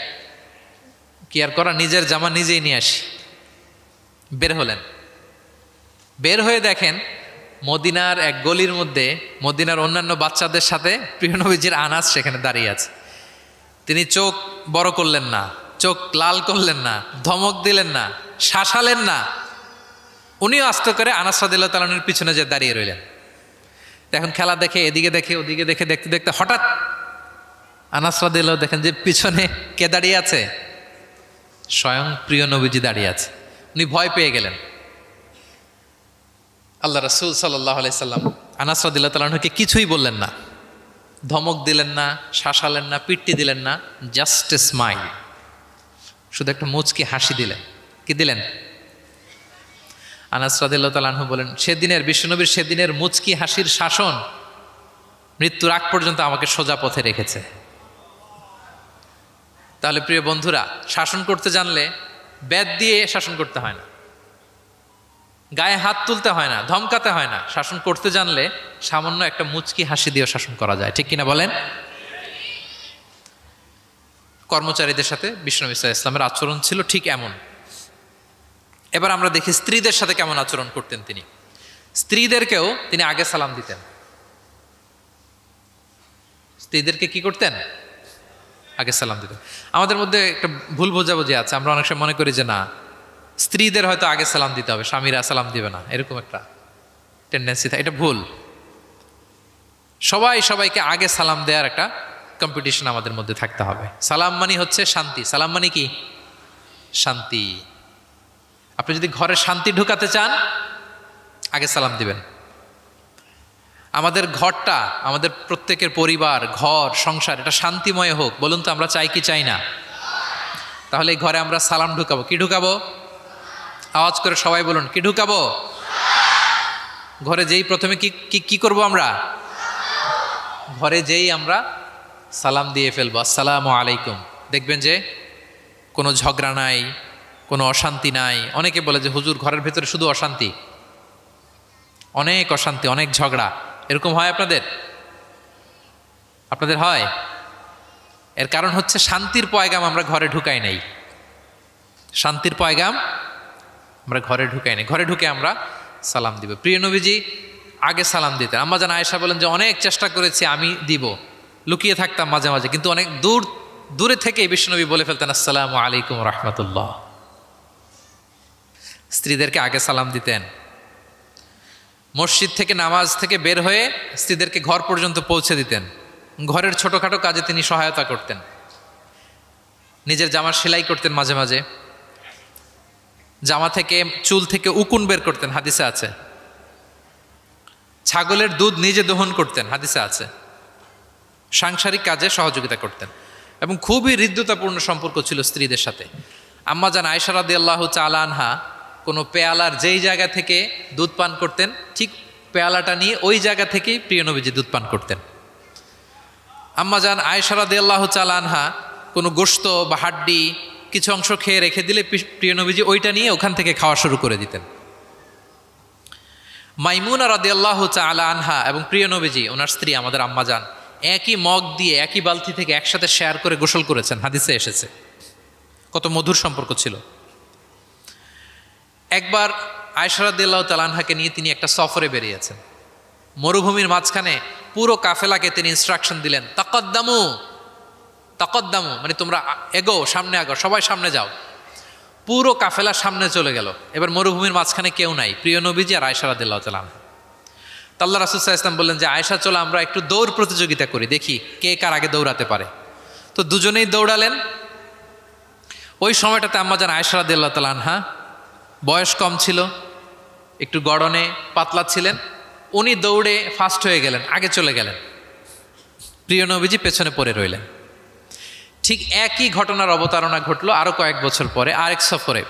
কি আর করা, নিজের জামা নিজেই নিয়ে আসি। বের হলেন, বের হয়ে দেখেন মদিনার এক গলির মধ্যে মদিনার অন্যান্য বাচ্চাদের সাথে প্রিয় নবীজির আনাস সেখানে দাঁড়িয়ে আছে। তিনি চোখ বড় করলেন না, চোখ লাল করলেন না, ধমক দিলেন না, শাসালেন না, উনিও আস্তে করে আনাস রাদিয়াল্লাহু তাআলা আনহুর পিছনে যে দাঁড়িয়ে রইলেন। এখন খেলা দেখে এদিকে দেখে ওদিকে দেখে দেখতে দেখতে হঠাৎ আনাস রাদিয়াল্লাহু দেখেন যে পিছনে কে দাঁড়িয়ে আছে, স্বয়ং প্রিয় নবীজি দাঁড়িয়ে আছে। উনি ভয় পেয়ে গেলেন। আল্লাহ রাসূল সাল্লাল্লাহু আলাইহি সাল্লাম আনাস রাদিয়াল্লাহু তাআলা আনহুকে কিছুই বললেন না, ধমক দিলেন না, শাসালেন না, পিট্টি দিলেন না, জাস্ট এ স্মাইল, শুধু একটা মুচকি হাসি দিলেন। কি দিলেন? আনাস রাদিয়াল্লাহু তাআলা আনহু বলেন, সেদিনের বিশ্বনবীর সেদিনের মুচকি হাসির শাসন মৃত্যুর আগ পর্যন্ত আমাকে সোজা পথে রেখেছে। তাহলে প্রিয় বন্ধুরা, শাসন করতে জানলে বেত দিয়ে শাসন করতে হয় না, গায়ে হাত তুলতে হয় না, ধমকাতে হয় না। শাসন করতে জানলে সামান্য একটা মুচকি হাসি দিয়ে শাসন করা যায়, ঠিক কিনা বলেন? কর্মচারীদের সাথে বিশ্বনবী সাল্লাল্লাহু আলাইহি ওয়াসাল্লামের আচরণ ছিল ঠিক এমন। এবার আমরা দেখি স্ত্রীদের সাথে কেমন আচরণ করতেন তিনি। স্ত্রীদেরকেও তিনি আগে সালাম দিতেন। স্ত্রীদেরকে কি করতেন? আগে সালাম দিতেন। আমাদের মধ্যে একটা ভুল বোঝাবুঝি আছে, আমরা অনেক সময় মনে করি যে না, স্ত্রীদের হয়তো আগে সালাম দিতে হবে, স্বামীরা সালাম দিবে না, এরকম একটা টেন্ডেন্সি থাকে। এটা ভুল। সবাইকে আগে সালাম দেওয়ার একটা কম্পিটিশন আমাদের মধ্যে থাকতে হবে। সালাম মানে হচ্ছে শান্তি। সালাম মানে কি? শান্তি। আপনি যদি ঘরে শান্তি ঢুকাতে চান আগে সালাম দিবেন। আমাদের ঘরটা, আমাদের প্রত্যেকের পরিবার, ঘর, সংসার, এটা শান্তিময় হোক। বলুন তো আমরা চাই কি চাই না? তাহলে এই ঘরে আমরা সালাম ঢুকাবো। কি ঢুকাবো? আওয়াজ করে সবাই বলুন, কি ঢুকাবো? ঘরে যেই প্রথমে কি করব আমরা? ঘরে যেই আমরা সালাম দিয়ে ফেলবো, আসসালামু আলাইকুম। দেখবেন যে কোনো ঝগড়া নাই, কোনো অশান্তি নাই। অনেকে বলে যে হুজুর ঘরের ভেতরে শুধু অশান্তি, অনেক অশান্তি, অনেক ঝগড়া। এরকম হয় আপনাদের? আপনাদের হয়? এর কারণ হচ্ছে শান্তির পয়গাম আমরা ঘরে ঢুকাই নাই। শান্তির পয়গাম আমরা ঘরে ঢুকাই নাই। ঘরে ঢুকে আমরা সালাম দিব। প্রিয় নবীজি আগে সালাম দিতেন। আম্মা জান আয়েশা বলেন যে অনেক চেষ্টা করেছি আমি দিব, লুকিয়ে থাকতাম মাঝে মাঝে, কিন্তু অনেক দূরে থেকে বিশ্বনবী বলে ফেলতেন আসসালামু আলাইকুম রহমতুল্লাহ। স্ত্রীদেরকে আগে সালাম দিতেন। মসজিদ থেকে নামাজ থেকে বের হয়ে স্ত্রীদেরকে ঘর পর্যন্ত পৌঁছে দিতেন। ঘরের ছোটোখাটো কাজে তিনি সহায়তা করতেন। নিজের জামার সেলাই করতেন, মাঝে মাঝে জামা থেকে চুল থেকে উকুন বের করতেন, হাদিসে আছে। ছাগলের দুধ নিজে দহন করতেন, হাদিসে আছে। সাংসারিক কাজে সহযোগিতা করতেন এবং খুবই হৃদ্যতাপূর্ণ সম্পর্ক ছিল স্ত্রীদের সাথে। আম্মা জান আয়েশা রাদিয়াল্লাহু তাআলা আনহা কোনো পেয়ালার যেই জায়গা থেকে দুধ পান করতেন, ঠিক পেয়ালাটা নিয়ে ওই জায়গা থেকেই প্রিয় নবীজি দুধ পান করতেন। আম্মা জান আয়েশা রাদিয়াল্লাহু তাআলা আনহা কোনো গোশত বা হাড্ডি কিছু অংশ খেয়ে রেখে দিলে প্রিয় নবীজি ওইটা নিয়ে ওখান থেকে খাওয়া শুরু করে দিতেন। মাইমুনা রাদিয়াল্লাহু তাআলা আনহা এবং প্রিয় নবীজি ওনার স্ত্রী আমাদের আম্মা জান একই মগ দিয়ে একই বালতি থেকে একসাথে শেয়ার করে গোসল করেছেন, হাদিসে এসেছে। কত মধুর সম্পর্ক ছিল। একবার আয়েশা রাদিয়াল্লাহু তাআলা আনহাকে নিয়ে তিনি একটা সফরে বেরিয়েছেন। মরুভূমির মাঝখানে পুরো কাফেলাকে তিনি ইনস্ট্রাকশন দিলেন, তাকাদ্দামু তাকাদ্দামু, মানে তোমরা এগো, সামনে আগো, সবাই সামনে যাও। পুরো কাফেলা সামনে চলে গেল। এবার মরুভূমির মাঝখানে কেউ নাই, প্রিয় নবীজি আর আয়েশা রাদিয়াল্লাহু তাআলা আনহা। আল্লাহ রাসূল সাল্লাল্লাহু আলাইহি ওয়াসাল্লাম বললেন যে আয়েশা চলো আমরা একটু দৌড় প্রতিযোগিতা করি, দেখি কে কার আগে দৌড়াতে পারে। তো দুজনেই দৌড়ালেন। ওই সময়টাতে আম্মা জান আয়েশা রাদিয়াল্লাহু তাআলা আনহা বয়স কম ছিল, একটু গড়নে পাতলা ছিলেন। উনি দৌড়ে ফাস্ট হয়ে গেলেন, আগে চলে গেলেন। প্রিয় নবীজি পেছনে পড়ে রইলেন। ঠিক একই ঘটনার অবতারণা ঘটলো আরো কয়েক বছর পরে আরেক সফরে।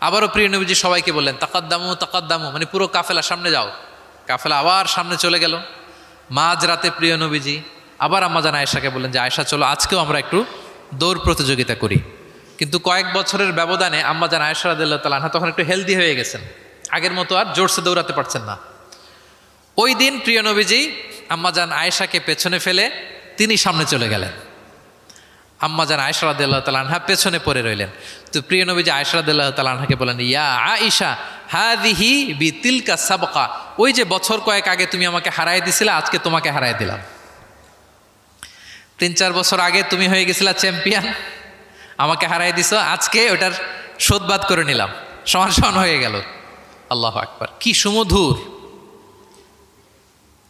আবারও প্রিয় নবীজি সবাইকে বললেন তাকাদ্দামু তাকাদ্দামু, মানে পুরো কাফেলা সামনে যাও। কাফেলা আবার সামনে চলে গেল। মাঝ রাতে প্রিয় নবীজি আবার আম্মা জান আয়েশাকে বললেন যে আয়েশা চলো আজকেও আমরা একটু দৌড় প্রতিযোগিতা করি। কিন্তু কয়েক বছরের ব্যবধানে আম্মা জান আয়েশা রাদিয়াল্লাহু তাআলা আনহা তখন একটু হেলদি হয়ে গেছেন, আগের মতো আর জোরসে দৌড়াতে পারছেন না। ওই দিন প্রিয় নবীজি আম্মা জান আয়েশাকে পেছনে ফেলে তিনি সামনে চলে গেলেন। আম্মা জান আয়েশা রাদিয়াল্লাহু তাআলা আনহা পেছনে পড়ে রইলেন। তো প্রিয় নবীজি আয়েশা রাদিয়াল্লাহু তাআলা আনহাকে বলেন, ইয়া আয়েশা হাযিহি বিতিলকা সাবকা, ওই যে বছর কয়েক আগে তুমি আমাকে হারায় দিছিলে, আজকে তোমাকে হারায় দিলাম। 3-4 বছর আগে তুমি হয়ে গেছিলা চ্যাম্পিয়ন, আমাকে হারায় দিছো, আজকে ওটার শোধবাদ করে নিলাম, সমান সমান হয়ে গেল। আল্লাহু আকবার! কি সুমধুর,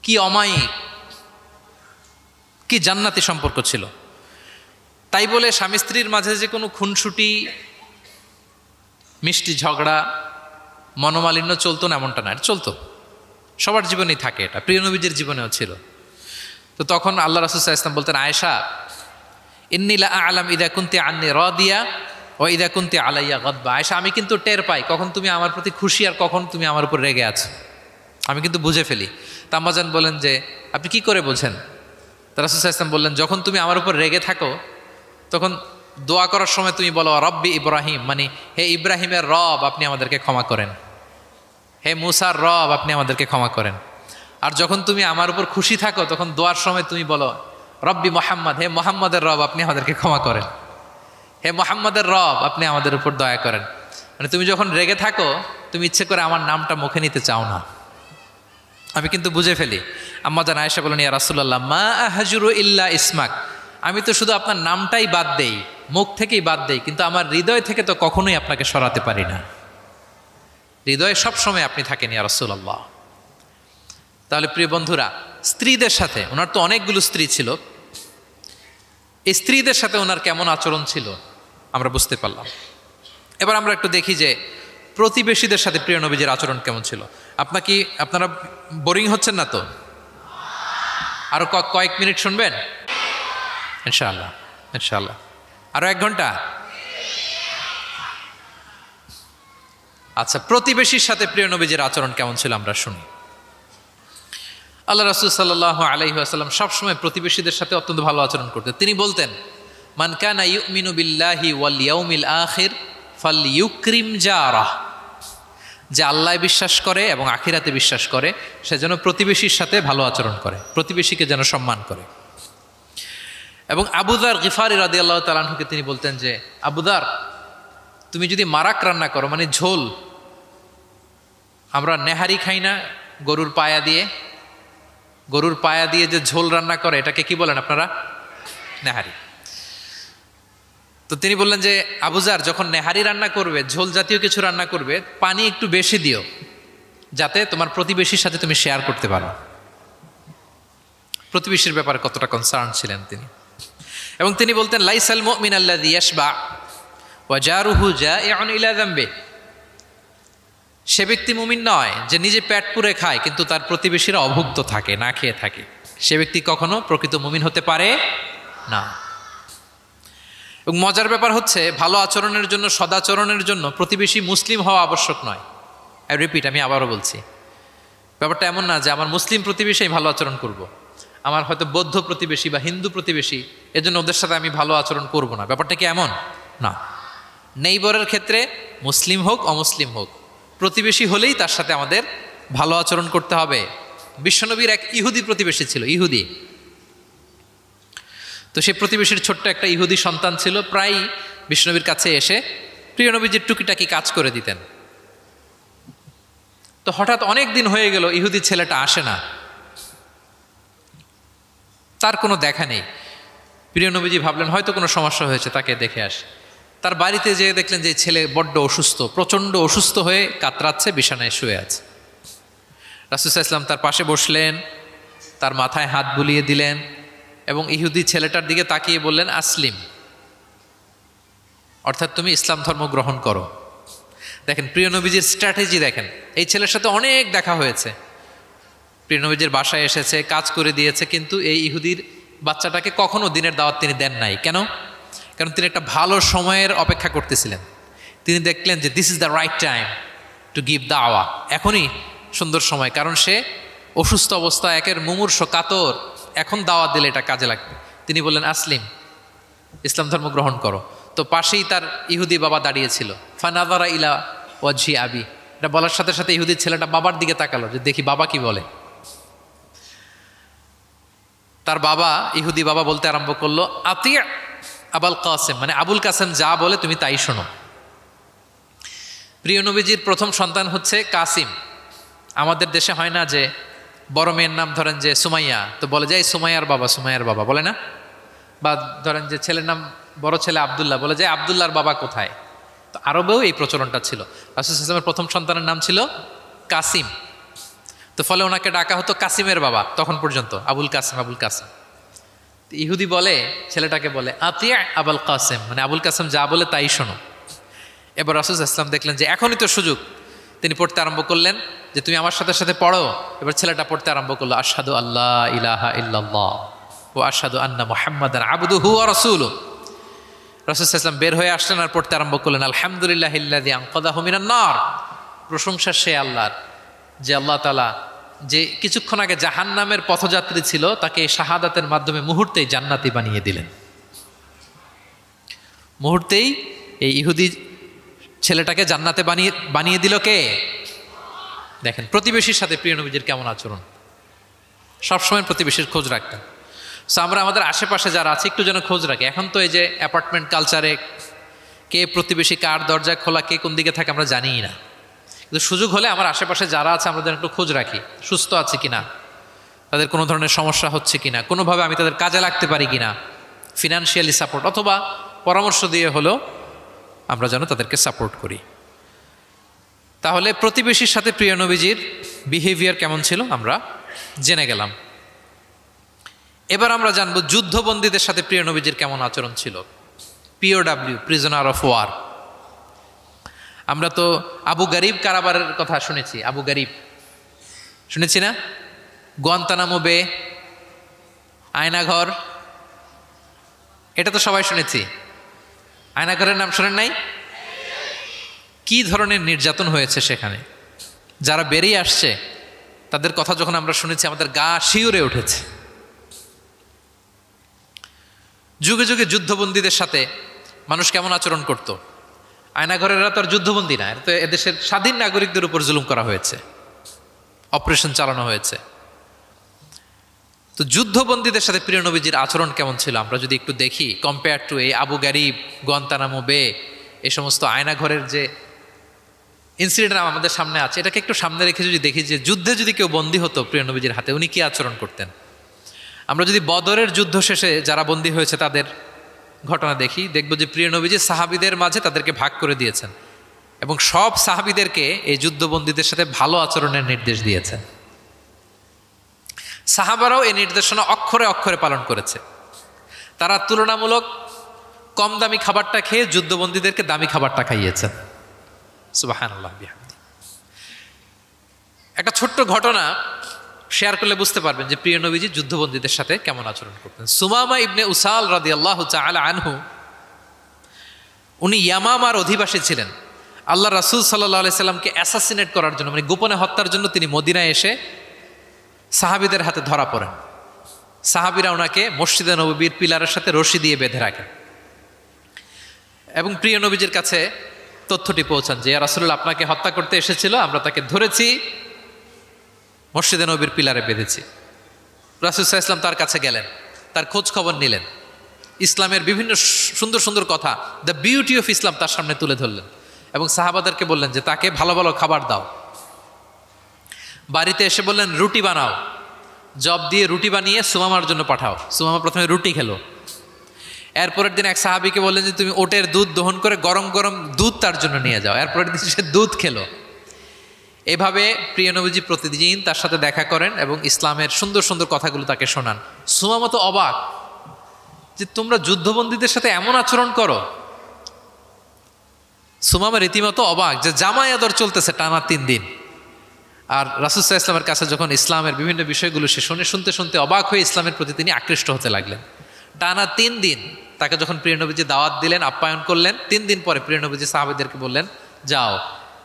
কি অমায়িক, কি জান্নাতি সম্পর্ক ছিল। তাই বলে স্বামী স্ত্রীর মাঝে যে কোনো খুনসুটি, মিষ্টি ঝগড়া, মনোমালিন্য চলতো না এমনটা না, চলতো, সবার জীবনেই থাকে এটা, প্রিয় নবীজির জীবনেও ছিল। তো তখন আল্লাহ রাসূল সাল্লাল্লাহু আলাইহি ওয়াসাল্লাম বলতেন, আয়েশা ইন্নী লা আ'লাম ইযা কুনতি আন্নী রাদিয়া ওয়া ইযা কুনতি আলাইয়া গাদবা। আয়েশা আমি কিন্তু টের পাই কখন তুমি আমার প্রতি খুশি আর কখন তুমি আমার উপর রেগে আছো, আমি কিন্তু বুঝে ফেলি। তা আম্মা জান বলেন যে আপনি কি করে বোঝেন? তা রাসূল সাল্লাল্লাহু আলাইহি ওয়াসাল্লাম বললেন, যখন তুমি আমার উপর রেগে থাকো তখন দোয়া করার সময় তুমি বলো রব্বি ইব্রাহিম, মানে হে ইব্রাহিমের রব আপনি আমাদেরকে ক্ষমা করেন, হে মুসার রব আপনি আমাদেরকে ক্ষমা করেন। আর যখন তুমি আমার উপর খুশি থাকো তখন দোয়ার সময় তুমি বলো রব্বি মোহাম্মদ, হে মোহাম্মদের রব আপনি আমাদেরকে ক্ষমা করেন, হে মোহাম্মদের রব আপনি আমাদের উপর দয়া করেন। মানে তুমি যখন রেগে থাকো তুমি ইচ্ছে করে আমার নামটা মুখে নিতে চাও না, আমি কিন্তু বুঝে ফেলি। আম্মা জান আয়েশা বলেন, ইয়া রাসূলুল্লাহ মা আহজুরু ইল্লা ইসমাক, আমি তো শুধু আপনার নামটাই বাদ দেই, মুখ থেকেই বাদ দেই, কিন্তু আমার হৃদয় থেকে তো কখনোই আপনাকে সরাতে পারি না। হৃদয়ে সবসময় আপনি থাকেন ইয়া রাসূলুল্লাহ। তাহলে প্রিয় বন্ধুরা, স্ত্রীদের সাথে, ওনার তো অনেকগুলো স্ত্রী ছিল, এই স্ত্রীদের সাথে ওনার কেমন আচরণ ছিল আমরা বুঝতে পারলাম। এবার আমরা একটু দেখি যে প্রতিবেশীদের সাথে প্রিয় নবীজির আচরণ কেমন ছিল। আপনারা বোরিং হচ্ছেন না তো? আরো কয়েক মিনিট শুনবেন ইনশাআল্লাহ, ইনশাআল্লাহ আরো 1 ঘন্টা। আচ্ছা, প্রতিবেশীর সাথে প্রিয় নবীজির আচরণ কেমন ছিল আমরা শুনি। আল্লাহ রাসূল সাল্লাল্লাহু আলাইহি ওয়াসাল্লাম সবসময় প্রতিবেশীদের সাথে অত্যন্ত ভালো আচরণ করতেন। তিনি বলতেন, মান কানা ইউমিনু বিল্লাহি ওয়াল ইয়াউমিল আখির ফালইউকরিম জারাহ, যে আল্লাহ বিশ্বাস করে এবং আখিরাতে বিশ্বাস করে সে যেন প্রতিবেশীর সাথে ভালো আচরণ করে, প্রতিবেশীকে যেন সম্মান করে। এবং আবু যার গিফারি রাদিয়াল্লাহু তাআলা আনহুকে তিনি বলতেন যে, আবু যার, তুমি যদি মারাক রান্না করো, মানে ঝোল, আমরা নেহারি খাই না গরুর পায়া দিয়ে, গরুর পায়া দিয়ে যে ঝোল রান্না করে এটাকে কি বলেন আপনারা? নেহারি। তো তিনি বললেন যে, আবু যার, যখন নেহারি রান্না করবে, ঝোল জাতীয় কিছু রান্না করবে, পানি একটু বেশি দিও, যাতে তোমার প্রতিবেশীর সাথে তুমি শেয়ার করতে পারো। প্রতিবেশীর ব্যাপারে কতটা কনসার্ন ছিলেন তিনি। এবং তিনি বলতেন, লাইসাল মুমিন আল্লাযী ইয়াশবা ওয়া জারুহু জাইউন ইলা যামবি, সে ব্যক্তি মুমিন নয় যে নিজে পেট পুরে খায় কিন্তু তার প্রতিবেশীরা অভুক্ত থাকে, না খেয়ে থাকে। সে ব্যক্তি কখনো প্রকৃত মুমিন হতে পারে না। এবং মজার ব্যাপার হচ্ছে, ভালো আচরণের জন্য, সদাচরণের জন্য প্রতিবেশী মুসলিম হওয়া আবশ্যক নয়। আই রিপিট, আমি আবারও বলছি, ব্যাপারটা এমন না যে আমার মুসলিম প্রতিবেশী ভালো আচরণ করব, আমার হয়তো বৌদ্ধ প্রতিবেশী বা হিন্দু প্রতিবেশী, এজন্য ওদের সাথে আমি ভালো আচরণ করব না। ব্যাপারটা কি এমন না। নেইবরের ক্ষেত্রে মুসলিম হোক অমুসলিম হোক, প্রতিবেশী হলেই তার সাথে আমাদের ভালো আচরণ করতে হবে। বিশ্বনবীর এক ইহুদি প্রতিবেশী ছিল, ইহুদি। তো সেই প্রতিবেশীর ছোট্ট একটা ইহুদি সন্তান ছিল, প্রায় বিশ্বনবীর কাছে এসে প্রিয় নবীজির টুকিটাকি কাজ করে দিতেন। তো হঠাৎ অনেক দিন হয়ে গেল ইহুদি ছেলেটা আসে না, তার কোনো দেখা নেই। প্রিয় নবীজি ভাবলেন হয়তো কোনো সমস্যা হয়েছে, তাকে দেখে আসে। তার বাড়িতে যেয়ে দেখলেন যে ছেলে বড্ড অসুস্থ, প্রচণ্ড অসুস্থ হয়ে কাতরাচ্ছে, বিছানায় শুয়ে আছে। রাসূল সাল্লাল্লাহু আলাইহি ওয়াসাল্লাম তার পাশে বসলেন, তার মাথায় হাত বুলিয়ে দিলেন এবং ইহুদি ছেলেটার দিকে তাকিয়ে বললেন, আসলিম, অর্থাৎ তুমি ইসলাম ধর্ম গ্রহণ করো। দেখেন প্রিয় নবীজির স্ট্র্যাটেজি দেখেন। এই ছেলের সাথে অনেক দেখা হয়েছে, প্রিয় নবীজির বাসায় এসেছে, কাজ করে দিয়েছে, কিন্তু এই ইহুদির বাচ্চাটাকে কখনো দিনের দাওয়াত তিনি দেন নাই। কেন? কারণ তিনি একটা ভালো সময়ের অপেক্ষা করতেছিলেন। তিনি দেখলেন যে this is the right time to give দাওয়া, এখনই সুন্দর সময়, কারণ সে অসুস্থ অবস্থা, একের মুমূর্ষ কাতর, এখন দাওয়াত দিলে এটা কাজে লাগবে। তিনি বললেন, আসলিম, ইসলাম ধর্ম গ্রহণ করো। তো পাশেই তার ইহুদি বাবা দাঁড়িয়েছিল। ফানাযারা ইলা ওয়াজহি আবি, এটা বলার সাথে সাথে ইহুদির ছেলেটা বাবার দিকে তাকালো যে দেখি বাবা কি বলে। তার বাবা, ইহুদি বাবা বলতে আরম্ভ করলো, আতিয়া আবুল কাসেম, মানে আবুল কাসেম যা বলে তুমি তাই শোনো। প্রিয় নবীজির প্রথম সন্তান হচ্ছে কাসিম। আমাদের দেশে হয় না যে বড় মেয়ের নাম ধরেন যে সুমাইয়া, তো বলে যায় সুমাইয়ার বাবা, সুমাইয়ার বাবা বলে না। বা ধরেন যে ছেলের নাম, বড় ছেলে আব্দুল্লাহ, বলে যায় আব্দুল্লাহর বাবা কোথায়। তো আরবেও এই প্রচলনটা ছিল। রাসূল সাল্লাল্লাহু আলাইহি ওয়াসাল্লামের প্রথম সন্তানের নাম ছিল কাসিম, তো ফলে ওনাকে ডাকা হতো কাসিমের বাবা তখন পর্যন্ত, আবুল কাসেম, আবুল কাসেম। ইহুদি বলে, ছেলেটাকে বলে, আতিয়া আবুল কাসেম, মানে আবুল কাসেম যা বলে তাই শোনো। এবার রাসূল সাল্লাল্লাহু আলাইহি ওয়াসাল্লাম দেখলেন যে এখনই তো সুযোগ, তিনি পড়তে আরম্ভ করলেন যে তুমি আমার সাথে সাথে পড়ো। এবার ছেলেটা পড়তে আরম্ভ করলো, আশহাদু আল্লা ইলাহা ইল্লাল্লাহ ওয়া আশহাদু আন্না মুহাম্মাদান আবদুহু ওয়া রাসূলুহু। রাসূল সাল্লাল্লাহু আলাইহি ওয়াসাল্লাম বের হয়ে আসলেন আর পড়তে আরম্ভ করলেন, আলহামদুলিল্লাহিল্লাযী আনকাযাহু মিনান নার, প্রশংসা সে আল্লাহর যে আল্লাহ তাআলা যে কিছুক্ষণ আগে জাহান্নামের পথযাত্রী ছিল তাকে শাহাদাতের মাধ্যমে মুহূর্তেই জান্নাতি বানিয়ে দিলেন। মুহূর্তেই এই ইহুদি ছেলেটাকে জান্নাতে বানিয়ে দিল কে? দেখেন প্রতিবেশীর সাথে প্রিয় নবীজির কেমন আচরণ, সবসময় প্রতিবেশীর খোঁজ রাখতেন। সো আমরা আমাদের আশেপাশে যারা আছে একটু যেন খোঁজ রাখি। এখন তো এই যে অ্যাপার্টমেন্ট কালচারে কে প্রতিবেশী কার দরজা খোলা, কে কোন দিকে থাকে আমরা জানিই না, কিন্তু সুযোগ হলে আমার আশেপাশে যারা আছে আমরা যেন একটু খোঁজ রাখি, সুস্থ আছে কিনা, তাদের কোনো ধরনের সমস্যা হচ্ছে কিনা, কোনোভাবে আমি তাদের কাজে লাগতে পারি কিনা, ফিনান্সিয়ালি সাপোর্ট অথবা পরামর্শ দিয়ে হলেও আমরা যেন তাদেরকে সাপোর্ট করি। তাহলে প্রতিবেশীর সাথে প্রিয় নবীজির বিহেভিয়ার কেমন ছিল আমরা জেনে গেলাম। এবার আমরা জানবো যুদ্ধবন্দীদের সাথে প্রিয় নবীজির কেমন আচরণ ছিল। POW, prisoner of war. আমরা তো আবু গারিব কারাবারের কথা শুনেছি, আবু গারিব শুনেছি না? গুয়ান্তানামো বে, আয়নাঘর, এটা তো সবাই শুনেছি। আয়নাঘরের নাম শোনেন নাই? কি ধরনের নির্যাতন হয়েছে সেখানে, যারা বেরিয়ে আসছে তাদের কথা যখন আমরা শুনেছি আমাদের গা শিউরে উঠেছে। যুগে যুগে যুদ্ধবন্দীদের সাথে মানুষ কেমন আচরণ করত। আয়নাঘরেরা তো আর যুদ্ধবন্দী না, তো এদেশের স্বাধীন নাগরিকদের উপর জুলুম করা হয়েছে, অপারেশন চালানো হয়েছে। তো যুদ্ধবন্দীদের সাথে প্রিয় নবীজির আচরণ কেমন ছিল আমরা যদি একটু দেখি, কম্পেয়ার টু এই আবু গারিব, গোয়ান্তানামো বে, এই সমস্ত আয়নাঘরের যে ইনসিডেন্ট আমাদের সামনে আছে, এটাকে একটু সামনে রেখে যদি দেখি যে যুদ্ধে যদি কেউ বন্দী হতো প্রিয় নবীজির হাতে, উনি কি আচরণ করতেন। আমরা যদি বদরের যুদ্ধ শেষে যারা বন্দী হয়েছে তাদের ঘটনা দেখি, দেখব যে প্রিয় নবীজি সাহাবীদের মাঝে তাদেরকে ভাগ করে দিয়েছেন এবং সব সাহাবীদেরকে এই যুদ্ধবন্দীদের সাথে ভালো আচরণের নির্দেশ দিয়েছেন। সাহাবারাও এই নির্দেশনা অক্ষরে অক্ষরে পালন করেছে। তারা তুলনামূলক কম দামি খাবারটা খেয়ে যুদ্ধবন্দীদেরকে দামি খাবারটা খাইয়েছেন। সুবহানাল্লাহ বিহামদি। একটা ছোট্ট ঘটনা শেয়ার করলে বুঝতে পারবেন যে প্রিয় নবীজি যুদ্ধবন্দীদের সাথে কেমন আচরণ করতেন। সুমামা ইবনে উসাল রাদিয়াল্লাহু তাআলা আনহু, উনি ইয়ামামার অধিবাসী ছিলেন। আল্লাহ রাসূল সাল্লাল্লাহু আলাইহি সাল্লামকে অ্যাসাসিনেট করার জন্য, মানে গোপনে হত্যার জন্য তিনি মদিনায় এসে সাহাবীদের হাতে ধরা পড়েন। সাহাবীরা ওনাকে মসজিদে নববীর পিলারের সাথে রশি দিয়ে বেঁধে রাখেন এবং প্রিয় নবীজির কাছে তথ্যটি পৌঁছান যে ইয়া রাসূলুল্লাহ, আপনাকে হত্যা করতে এসেছিল, আমরা তাকে ধরেছি, মসজিদে নবীর পিলারে বেঁধেছি। রাসূল সাল্লাল্লাহু আলাইহি ওয়াসাল্লাম তার কাছে গেলেন, তার খোঁজ খবর নিলেন, ইসলামের বিভিন্ন সুন্দর সুন্দর কথা, দ্য বিউটি অফ ইসলাম তার সামনে তুলে ধরলেন এবং সাহাবাদেরকে বললেন যে তাকে ভালো ভালো খাবার দাও। বাড়িতে এসে বললেন রুটি বানাও, জব দিয়ে রুটি বানিয়ে সুমামার জন্য পাঠাও। সুমামা প্রথমে রুটি খেলো। এরপরের দিন এক সাহাবীকে বললেন যে তুমি ওটের দুধ দহন করে গরম গরম দুধ তার জন্য নিয়ে যাও। এরপরের দিন সে দুধ খেলো। এভাবে প্রিয় নবীজি প্রতিদিন তার সাথে দেখা করেন এবং ইসলামের সুন্দর সুন্দর কথাগুলো তাকে শোনান। সুমামা তো অবাক যে তোমরা যুদ্ধবন্দীদের সাথে এমন আচরণ করো। সুমামা রীতিমতো অবাক যে জামাই আদর চলতেছে টানা 3 দিন। আর রাসূল সাল্লাল্লাহু আলাইহি ওয়াসাল্লামের কাছে যখন ইসলামের বিভিন্ন বিষয়গুলো সে শুনতে শুনতে অবাক হয়ে ইসলামের প্রতি তিনি আকৃষ্ট হতে লাগলেন। টানা 3 দিন তাকে যখন প্রিয় নবীজি দাওয়াত দিলেন, আপ্যায়ন করলেন, 3 দিন পরে প্রিয় নবীজি সাহাবীদেরকে বললেন, যাও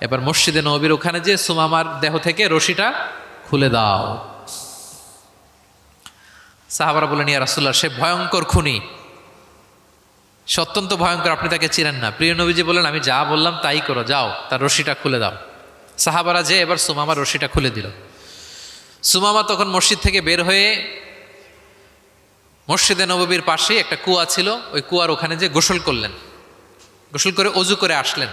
এবার মসজিদে নববীর ওখানে যে সুমামার দেহ থেকে রশিটা খুলে দাও। সাহাবারা বললেন, ইয়া রাসূলুল্লাহ, সে ভয়ঙ্কর খুনি, সে অত্যন্ত ভয়ঙ্কর, আপনি তাকে চিনেন না। প্রিয় নবীজি বললেন, আমি যা বললাম তাই করো, যাও তার রশিটা খুলে দাও। সাহাবারা যে এবার সুমামার রশিটা খুলে দিল। সুমামা তখন মসজিদ থেকে বের হয়ে মসজিদে নববীর পাশেই একটা কুয়া ছিল, ওই কুয়ার ওখানে যে গোসল করলেন, গোসল করে অজু করে আসলেন।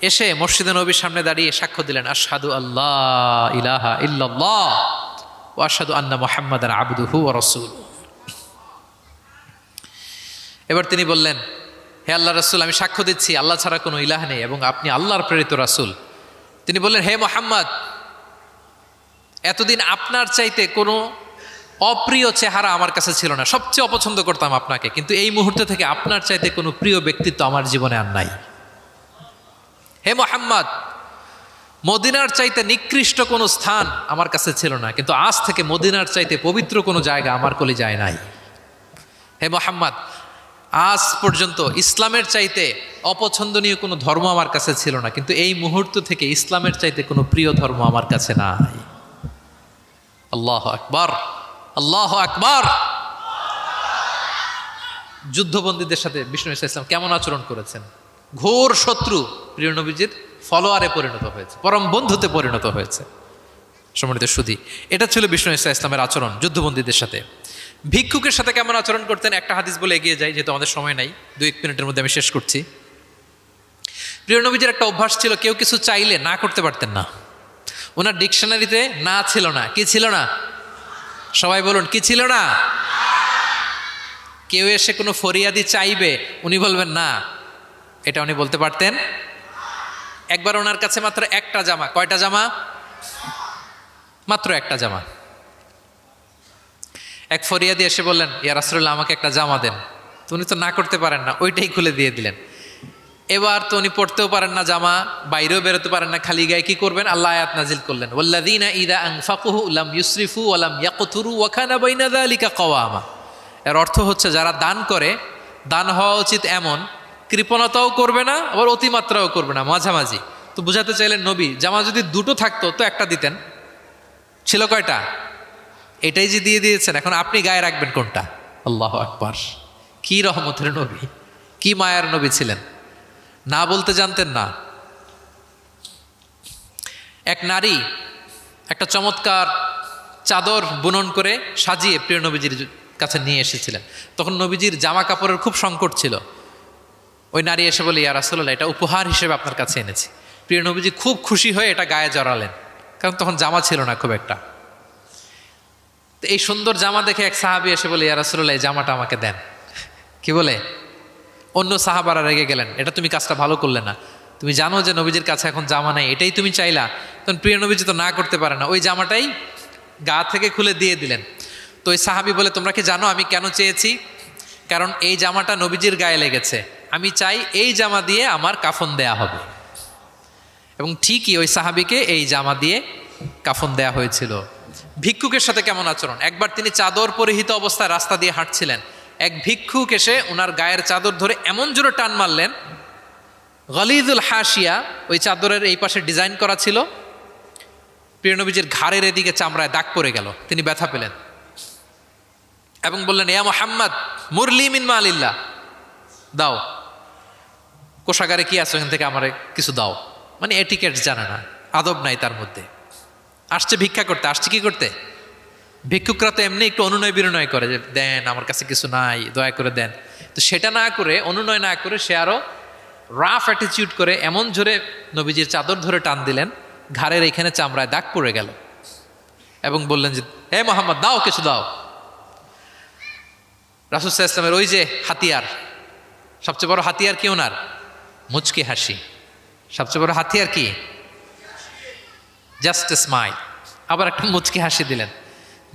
এসে মসজিদে নবীর সামনে দাঁড়িয়ে সাক্ষ্য দিলেন, আশহাদু আল্লাহ ইলাহা ইল্লাল্লাহ ওয়া আশহাদু আন্না মুহাম্মাদান আবদুহু ওয়া রাসূলুহু। এবার তিনি বললেন, হে আল্লাহর রাসূল, আমি সাক্ষ্য দিচ্ছি আল্লাহ ছাড়া কোনো ইলাহ নেই এবং আপনি আল্লাহর প্রেরিত রাসূল। তিনি বললেন, হে মুহাম্মদ, এতদিন আপনার চাইতে কোনো অপ্রিয় চেহারা আমার কাছে ছিল না, সবচেয়ে অপছন্দ করতাম আপনাকে, কিন্তু এই মুহূর্তে থেকে আপনার চাইতে কোনো প্রিয় ব্যক্তিত্ব আমার জীবনে আর নাই। হে মুহাম্মদ, মদিনার চাইতে নিকৃষ্ট কোনো স্থান আমার কাছে ছিল না, কিন্তু আজ থেকে মদিনার চাইতে পবিত্র কোনো জায়গা আমার কলিজায় নাই। হে মুহাম্মদ, আজ পর্যন্ত ইসলামের চাইতে অপছন্দনীয় কোনো ধর্ম আমার কাছে ছিল না, কিন্তু এই মুহূর্ত থেকে ইসলামের চাইতে কোনো প্রিয় ধর্ম আমার কাছে নাই। আল্লাহু আকবার, আল্লাহু আকবার। যুদ্ধবন্দীদের সাথে বিষ্ণু ইসলাম কেমন আচরণ করেছেন। ঘোর শত্রু প্রিয় নবীজির ফলোয়ারে পরিণত হয়েছে, পরম বন্ধুতে পরিণত হয়েছে। সম্মানিত সুধী, এটা ছিল বিষ্ণু ইসলামের আচরণ যুদ্ধবন্দীদের সাথে। ভিক্ষুকের সাথে কেমন আচরণ করতেন একটা হাদিস বলে এগিয়ে যাই, যেহেতু আমাদের সময় নাই, 2-1 মিনিটের মধ্যে আমি শেষ করছি। প্রিয় নবীজির একটা অভ্যাস ছিল, কেউ কিছু চাইলে না করতে পারতেন না। ওনার ডিকশনারিতে না ছিল না। কি ছিল না? সবাই বলুন, কি ছিল না? কেউ এসে কোনো ফরিয়াদি চাইবে, উনি বলবেন না, এটা উনি বলতে পারতেন। একবার ওনার কাছে মাত্র একটা জামা, কয়টা জামা? মাত্র একটা জামা। এক ফরিয়াদি এসে বললেন, ইয়া রাসূলুল্লাহ, আমাকে একটা জামা দেন। তো উনি তো না করতে পারেন না, ওইটাই খুলে দিয়ে দিলেন। এবার তো উনি পড়তেও পারেন না জামা, বাইরেও বেরোতে পারেন না, খালি গায়ে কি করবেন? আল্লাহ আয়াত নাজিল করলেন, ওয়াল্লাযীনা ইযা আনফাকু লাম ইউসরিফু ওয়া লাম ইয়াকতুরু ওয়া কানা বাইনা যালিকা কওয়ামা। এর অর্থ হচ্ছে যারা দান করে, দান হওয়া উচিত এমন, কৃপণতাও করবে না আবার অতিমাত্রাও করবে না, মাঝামাঝি। তো বুঝাতে চাইলেন নবী, জামা যদি দুটো থাকতো তো একটা দিতেন, ছিল কয়টা? এটাই যে দিয়ে দিয়েছেন, এখন আপনি গায়ে রাখবেন কোনটা? আল্লাহু আকবার! কি রহমতের নবী, কি মায়ার নবী ছিলেন, না বলতে জানতেন না। এক নারী একটা চমৎকার চাদর বুনন করে সাজিয়ে প্রিয় নবীজির কাছে নিয়ে এসেছিলেন। তখন নবীজির জামা কাপড়ের খুব সংকট ছিল। ওই নারী এসে বলে, ইয়া রাসূলুল্লাহ, এটা উপহার হিসেবে আপনার কাছে এনেছি। প্রিয় নবীজি খুব খুশি হয়ে এটা গায়ে জড়ালেন, কারণ তখন জামা ছিল না খুব একটা। তো এই সুন্দর জামা দেখে এক সাহাবী এসে বলে, ইয়া রাসূলুল্লাহ, এই জামাটা আমাকে দেন। কি বলে? অন্য সাহাবারা রেগে গেলেন, এটা তুমি কাজটা ভালো করলে না, তুমি জানো যে নবীজির কাছে এখন জামা নাই, এটাই তুমি চাইলা। তখন প্রিয় নবীজি তো না করতে পারে না, ওই জামাটাই গা থেকে খুলে দিয়ে দিলেন। তো ওই সাহাবী বলে, তোমরা কি জানো আমি কেন চেয়েছি? কারণ এই জামাটা নবীজির গায়ে লেগেছে, আমি চাই এই জামা দিয়ে আমার কাফন দেয়া হবে। এবং ঠিকই ওই সাহাবীকে এই জামা দিয়ে কাফন দেয়া হয়েছিল। ভিক্ষুকের সাথে কেমন আচরণ! একবার তিনি চাদর পরিহিত অবস্থায় রাস্তা দিয়ে হাঁটছিলেন, এক ভিক্ষুক এসে ওনার গায়ের চাদর ধরে এমন জোরে টান মারলেন, গলিদুল হাসিয়া, ওই চাদরের এই পাশে ডিজাইন করা ছিল, প্রিয় নবীজির ঘাড়ের এদিকে চামড়ায় দাগ পড়ে গেল, তিনি ব্যথা পেলেন এবং বললেন, ইয়া মুহাম্মদ মুরলি মিন মালিল্লাহ, দাও, কোষাগারে কি আছে ওখান থেকে আমারে কিছু দাও। মানে এটিকেট জানে না, আদব নাই তার মধ্যে। আসছে ভিক্ষা করতে, আসছে কি করতে? ভিক্ষুকরা তো এমনি একটু অনুনয় বিনয় করে যে দেন, আমার কাছে কিছু নাই, দয়া করে দেন। তো সেটা না করে, অনুনয় না করে, সে আরো রাফ অ্যাটিটিউড করে এমন জোরে নবীজির চাদর ধরে টান দিলেন, ঘাড়ের এইখানে চামড়ায় দাগ পড়ে গেল এবং বললেন যে, হে মোহাম্মদ, দাও, কিছু দাও। রাসূল সাল্লাল্লাহু আলাইহি ওয়াসাল্লামের ওই যে হাতিয়ার, সবচেয়ে বড় হাতিয়ার কি ওনার? মুচকি হাসি। সবচেয়ে বড় হাতিয়ার কি? Just a smile. আবার একটা মুচকি হাসি দিলেন,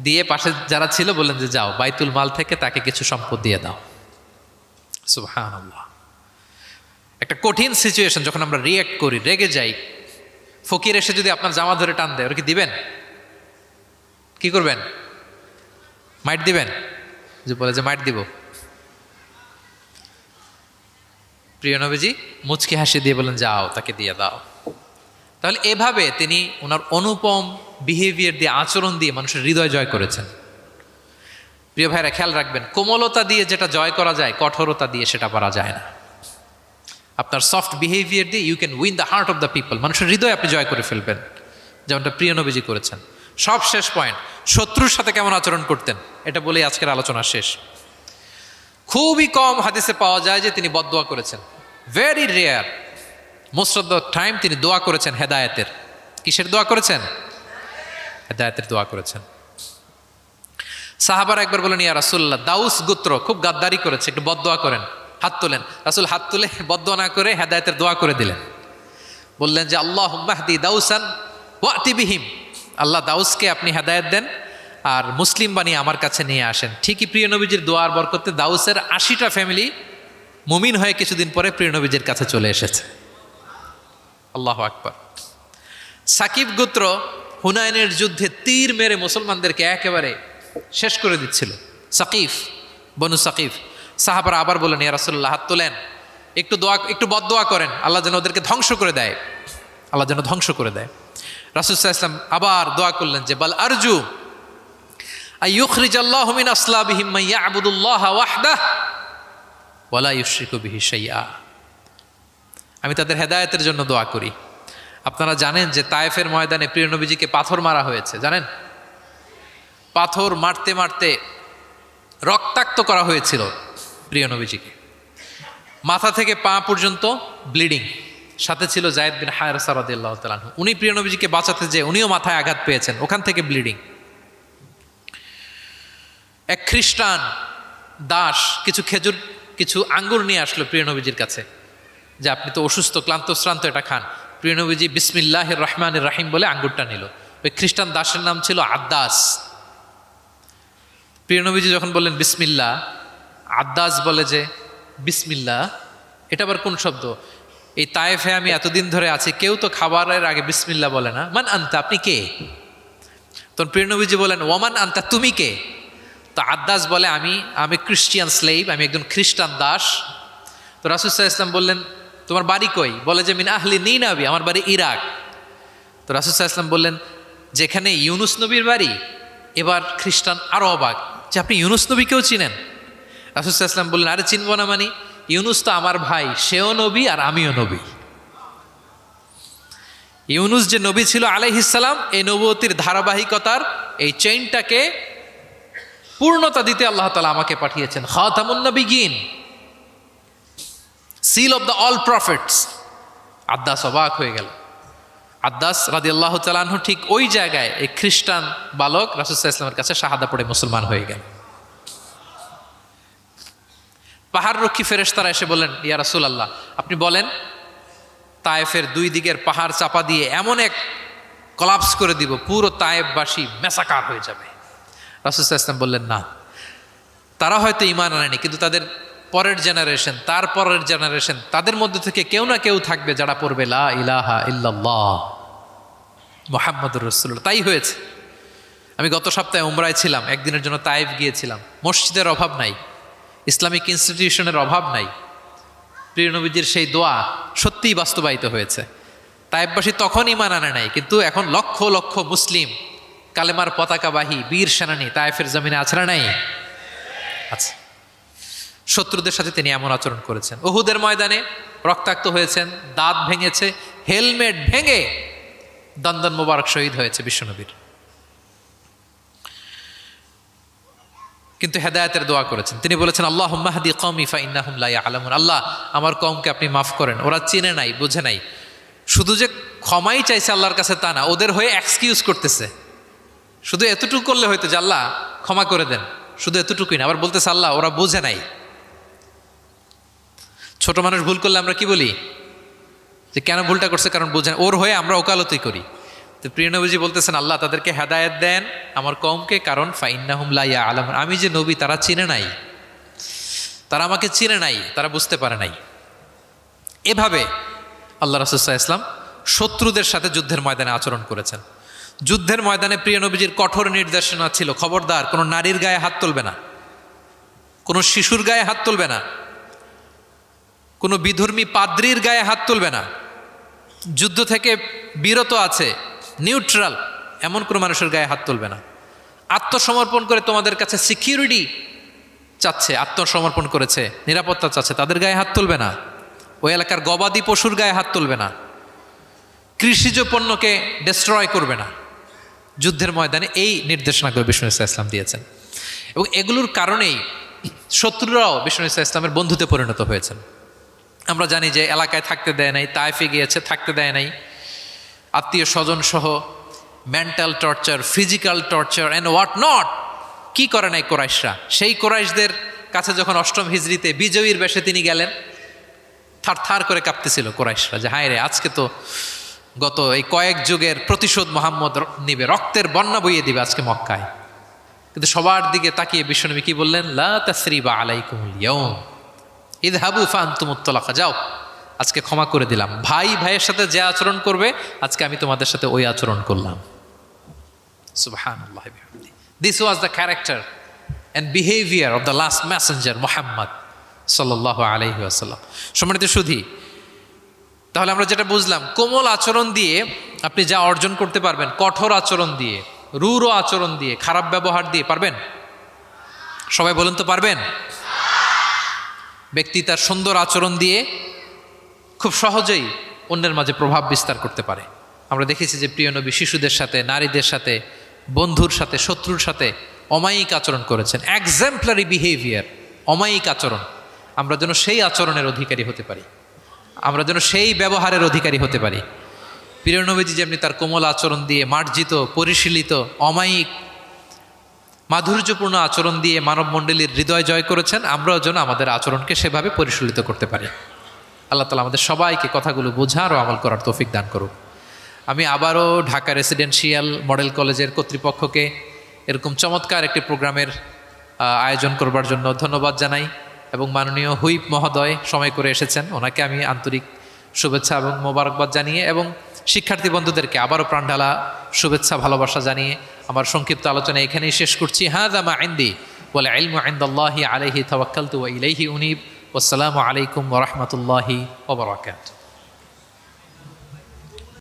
দিয়ে পাশে যারা ছিল বললেন যে, যাও, বাইতুল মাল থেকে তাকে কিছু সম্পদ দিয়ে দাও। সুবহানাল্লাহ! একটা কঠিন সিচুয়েশন যখন আমরা রিয়্যাক্ট করি, রেগে যাই, ফকির এসে যদি আপনার জামা ধরে টান দেয়, ওরা কি দিবেন? কি করবেন? মাইট দিবেন? যে বলে যে মাইট দিব। প্রিয় নবীজি মুচকি হাসি দিয়ে বলেন, যাও, তাকে দিয়ে দাও। তাহলে এভাবে তিনি ওনার অনুপম বিহেভিয়ার দিয়ে, আচরণ দিয়ে মানুষের হৃদয় জয় করেছেন। প্রিয় ভাইরা, খেয়াল রাখবেন, কোমলতা দিয়ে যেটা জয় করা যায়, কঠোরতা দিয়ে সেটা পারা যায় না। আপনার সফট বিহেভিয়ার দিয়ে you can win the heart of the people, মানুষের হৃদয় আপনি জয় করে ফেলবেন, যেমনটা প্রিয় নবীজি করেছেন। সব শেষ পয়েন্ট, শত্রুর সাথে কেমন আচরণ করতেন, এটা বলেই আজকের আলোচনা শেষ। খুবই কম হাদিসে পাওয়া যায় যে তিনি বদদোয়া করেছেন, very rare. Most of the time তিনি দোয়া করেছেন হেদায়েতের। কিসের দোয়া করেছেন? হেদায়েতের দোয়া করেছেন। সাহাবারা একবার বলেন, ইয়া রাসূলুল্লাহ, দাউস গোত্র খুব গাদ্দারি করেছে, একটু বদদোয়া করেন, হাত তোলেন। রাসূল হাত তুলে বদদোয়া না করে হেদায়েতের দোয়া করে দিলেন। বললেন যে, আল্লাহুম্মা হদি দাউসান ওয়াতি বিহিম, আল্লাহ দাউসকে আপনি হেদায়েত দেন আর মুসলিম বানিয়ে আমার কাছে নিয়ে আসেন। ঠিকই প্রিয় নবীজির দোয়ার বরকতে দাউসের 80টা ফ্যামিলি মুমিন হয়ে কিছুদিন পরে প্রিয় নবীজির কাছে চলে এসেছে। আল্লাহু আকবার। সাকিব গোত্র হুনাইনের যুদ্ধে তীর মেরে মুসলমানদেরকে একেবারে শেষ করে দিচ্ছিল। সাকিফ, বনু সাকিফ। সাহাবারা আবার বলেন, ইয়া রাসূলুল্লাহ, হাত তোলেন, একটু বদদোয়া করেন, আল্লাহ যেন ওদেরকে ধ্বংস করে দেয়, আল্লাহ যেন ধ্বংস করে দেয়। রাসূল সাল্লাল্লাহু আলাইহি ওয়াসাল্লাম আবার দোয়া করলেন যে, বাল আরজু আইয়ুখরিজাল্লাহু মিন আসলাবিহিম মান ইয়াবুদুল্লাহ ওয়াহদাহু ওয়া লা ইউশরিকু বিহি শাইআ। আমি তাদের হেদায়েতের জন্য দোয়া করি। আপনারা জানেন যে তায়েফের ময়দানে প্রিয় নবীজিকে পাথর মারা হয়েছে, জানেন? পাথর মারতে মারতে রক্তাক্ত করা হয়েছিল প্রিয় নবীজিকে, মাথা থেকে পা পর্যন্ত ব্লিডিং। সাথে ছিল যায়েদ বিন হারেসা রাদিয়াল্লাহু তাআলা আনহু। উনি প্রিয় নবীজিকে বাঁচাতে যেয়ে উনিও মাথায় আঘাত পেয়েছেন, ওখান থেকে ব্লিডিং। এক খ্রিস্টান দাস কিছু আঙ্গুর নিয়ে আসলো প্রিয় নবীজির কাছে, যে আপনি তো অসুস্থ, ক্লান্ত শ্রান্ত, এটা খান। প্রিয় নবীজি বিসমিল্লাহির রহমানির রাহিম বলে আঙ্গুরটা নিল। ওই খ্রিস্টান দাসের নাম ছিল আদ্দাস। প্রিয় নবীজি যখন বললেন বিসমিল্লাহ, আদ্দাস বলে যে, বিসমিল্লাহ এটা আবার কোন শব্দ? এই তায়েফে আমি এতদিন ধরে আছি, কেউ তো খাবারের আগে বিসমিল্লাহ বলে না। মান আনতা, আপনি কে? তখন প্রিয় নবীজি বলেন, ওমান আনতা, তুমি কে? তো আদ্দাস বলে, আমি ক্রিশ্চিয়ান স্লেভ, আমি একজন খ্রিস্টান দাস। তো রাসূল সাল্লাল্লাহু আলাইহি ওয়াসাল্লাম বললেন, তোমার বাড়ি কই? বলে যে, মিন আহলি নিনাবি, আমার বাড়ি ইরাক। তো রাসূল সাল্লাল্লাহু আলাইহি ওয়াসাল্লাম বললেন, যেখানে ইউনুস নবীর বাড়ি, এবার খ্রিস্টান আরও অবাক যে আপনি ইউনুস নবীকেও চিনেন। রাসূল সাল্লাল্লাহু আলাইহি ওয়াসাল্লাম বললেন, আরে চিনব না মানে, ইউনুস তো আমার ভাই, সেও নবী আর আমিও নবী। ইউনুস যে নবী ছিল আলাইহিস সালাম, এই নবুয়তির ধারাবাহিকতার এই চেইনটাকে পূর্ণতা দিতে আল্লাহ তাআলা আমাকে পাঠিয়েছেন। খাতামুন নবিয়্যিন, seal of the all prophets. Addas অবাক হয়ে গেল। আদ্দাস রাদিয়াল্লাহু তাআলা আনহু ঠিক ওই জায়গায় এই খ্রিস্টান বালক রাসূল সাল্লাল্লাহু আলাইহি ওয়াসাল্লামের কাছে শাহাদা পড়ে মুসলমান হয়ে গেল। পাহাড় রক্ষী ফেরেশতারা এসে বললেন, ইয়া রাসূলুল্লাহ, আপনি বলেন তায়েফের দুই দিকের পাহাড় চাপা দিয়ে এমন এক কলাপস করে দিব, পুরো তায়েফবাসী মেসাকার হয়ে যাবে। রাসূল সাল্লাল্লাহু আলাইহি ওয়াসাল্লাম বললেন, না, তারা হয়তো ঈমান আনেনি, কিন্তু তাদের পরের জেনারেশন, তার পরের জেনারেশন, তাদের মধ্যে থেকে কেউ না কেউ থাকবে যারা পড়বে লা ইলাহা ইল্লাল্লাহ মুহাম্মাদুর রাসূলুল্লাহ। তাই হয়েছে। আমি গত সপ্তাহে উমরায় ছিলাম, একদিনের জন্য তায়েফ গিয়েছিলাম। মসজিদের অভাব নাই, ইসলামিক ইনস্টিটিউশনের অভাব নাই। প্রিয় নবীজির সেই দোয়া সত্যিই বাস্তবায়িত হয়েছে। তায়েফবাসী তখন ঈমান আনে নাই, কিন্তু এখন লক্ষ লক্ষ মুসলিম কালেমার পতাকাবাহী বীর সেনানী তায়েফের জমিনে আছে না নাই? আচ্ছা। শত্রুদের সাথে তিনি এমন আচরণ করেছেন। উহুদের ময়দানে রক্তাক্ত হয়েছেন, দাঁত ভেঙেছে, হেলমেট ভেঙে দন্দন মোবারক শহীদ হয়েছে বিশ্বনবীর। কিন্তু হেদায়েতের দোয়া করেছেন। তিনি বলেছেন, আল্লাহুম্মা হাদি কওমি ফা ইন্নাহুম লা ইয়ালামুন। আল্লাহ, আমার কওমকে আপনি মাফ করেন, ওরা চিনে নাই, বুঝে নাই। শুধু যে ক্ষমাই চাইছে আল্লাহর কাছে তা না, ওদের হয়ে এক্সকিউজ করতেছে। শুধু এতটুকু করলে হয়তো যে আল্লাহ ক্ষমা করে দেন, শুধু এতটুকুই না, আবার বলতেছে আল্লাহ ওরা বুঝে নাই। ছোট মানুষ ভুল করলে আমরা কি বলি? যে কেন ভুলটা করছে, কারণ বুঝে না। ওর হয়ে আমরা ওকালতি করি। তো প্রিয় নবীজি বলতেছেন, আল্লাহ তাদেরকে হেদায়েত দেন আমার কওমকে, কারণ ফাইন্নাহুম লা ইয়ালামুন, আমি যে নবী তারা চিনে নাই, তারা আমাকে চিনে নাই, তারা বুঝতে পারে নাই। এভাবে আল্লাহ রাসূল সাল্লাল্লাহু আলাইহি ওয়াসাল্লাম শত্রুদের সাথে যুদ্ধের ময়দানে আচরণ করেছেন। যুদ্ধের ময়দানে প্রিয় নবীজির কঠোর নির্দেশনা ছিল, খবরদার কোনো নারীর গায়ে হাত তুলবে না, কোনো শিশুর গায়ে হাত তুলবে না, কোনো বিধর্মী পাদ্রীর গায়ে হাত তুলবে না। যুদ্ধ থেকে বিরত আছে, নিউট্রাল, এমন কোনো মানুষের গায়ে হাত তুলবে না। আত্মসমর্পণ করে তোমাদের কাছে সিকিউরিটি চাচ্ছে, আত্মসমর্পণ করেছে, নিরাপত্তা চাচ্ছে, তাদের গায়ে হাত তুলবে না। ওই এলাকার গবাদি পশুর গায়ে হাত তুলবে না। কৃষিজ পণ্যকে ডিস্ট্রয় করবে না। যুদ্ধের ময়দানে এই নির্দেশনাগুলো বিষ্ণু ইসলাম দিয়েছেন, এবং এগুলোর কারণেই শত্রুরাও বিষ্ণু ইসলামের বন্ধুতে পরিণত হয়েছেন। আমরা জানি যে এলাকায় থাকতে দেয় নাই, তায়েফে গিয়েছে, থাকতে দেয় নাই, আত্মীয় স্বজন সহ mental torture, physical torture and what not, কি করে নাই কোরাইশরা। সেই কোরাইশদের কাছে যখন অষ্টম হিজরিতে বিজয়ীর বেশে তিনি গেলেন, থার থার করে কাঁপতেছিল কোরাইশরা যে হায় রে, আজকে তো গত এই কয়েক যুগের প্রতিশোধ মোহাম্মদ নিবে, রক্তের বন্যা বইয়ে দিবে আজকে মক্কায়। কিন্তু সবার দিকে তাকিয়ে বিশ্বনবী কি বললেন? লা তাসরিবা আলাইকুমুল ইয়াউম ইযহাবু ফাআনতুমুত তালাকা, যাও, আজকে ক্ষমা করে দিলাম। ভাই ভাইয়ের সাথে যে আচরণ করবে, আজকে আমি তোমাদের সাথে ওই আচরণ করলাম। সুবহানাল্লাহ বিহামদিহি। This was the character and behaviour of the last messenger Muhammad সাল্লাল্লাহু আলাইহি ওয়াসাল্লাম। সম্মানিত সুধী, তাহলে আমরা যেটা বুঝলাম, কোমল আচরণ দিয়ে আপনি যা অর্জন করতে পারবেন, কঠোর আচরণ দিয়ে, রূঢ় আচরণ দিয়ে, খারাপ ব্যবহার দিয়ে পারবেন? সবাই বলুন তো পারবেন? ব্যক্তি তার সুন্দর আচরণ দিয়ে খুব সহজেই অন্যের মাঝে প্রভাব বিস্তার করতে পারে। আমরা দেখেছি যে প্রিয় নবী শিশুদের সাথে, নারীদের সাথে, বন্ধুর সাথে, শত্রুর সাথে অমায়িক আচরণ করেছেন। এক্সাম্পলারি বিহেভিয়ার, অমায়িক আচরণ। আমরা যেন সেই আচরণের অধিকারী হতে পারি, আমরা যেন সেই ব্যবহারের অধিকারী হতে পারি। প্রিয় নবীজি যেমনি তার কোমল আচরণ দিয়ে, মার্জিত, পরিশীলিত, অমায়িক, মাধুর্যপূর্ণ আচরণ দিয়ে মানব মণ্ডলীর হৃদয় জয় করেছেন, আমরাও যেন আমাদের আচরণকে সেভাবে পরিশীলিত করতে পারি। আল্লাহ তাআলা আমাদের সবাইকে কথাগুলো বোঝার ও আমল করার তৌফিক দান করুক। আমি আবারও ঢাকা রেসিডেন্সিয়াল মডেল কলেজের কর্তৃপক্ষকে এরকম চমৎকার একটি প্রোগ্রামের আয়োজন করবার জন্য ধন্যবাদ জানাই, এবং মাননীয় হুইপ মহোদয় সময় করে এসেছেন, ওনাকে আমি আন্তরিক শুভেচ্ছা এবং মোবারকবাদ জানিয়ে, এবং শিক্ষার্থী বন্ধুদেরকে আবারও প্রাণঢালা শুভেচ্ছা ভালোবাসা জানিয়ে আমার সংক্ষিপ্ত আলোচনা এখানেই শেষ করছি। হাযা মা ইনদি ওয়াল ইলমু ইনদাল্লাহি আলাইহি তাওয়াক্কালতু ওয়া ইলাইহি উনীব। ওয়াসসালামু আলাইকুম ওয়া রাহমাতুল্লাহি ওয়া বারাকাতুহু।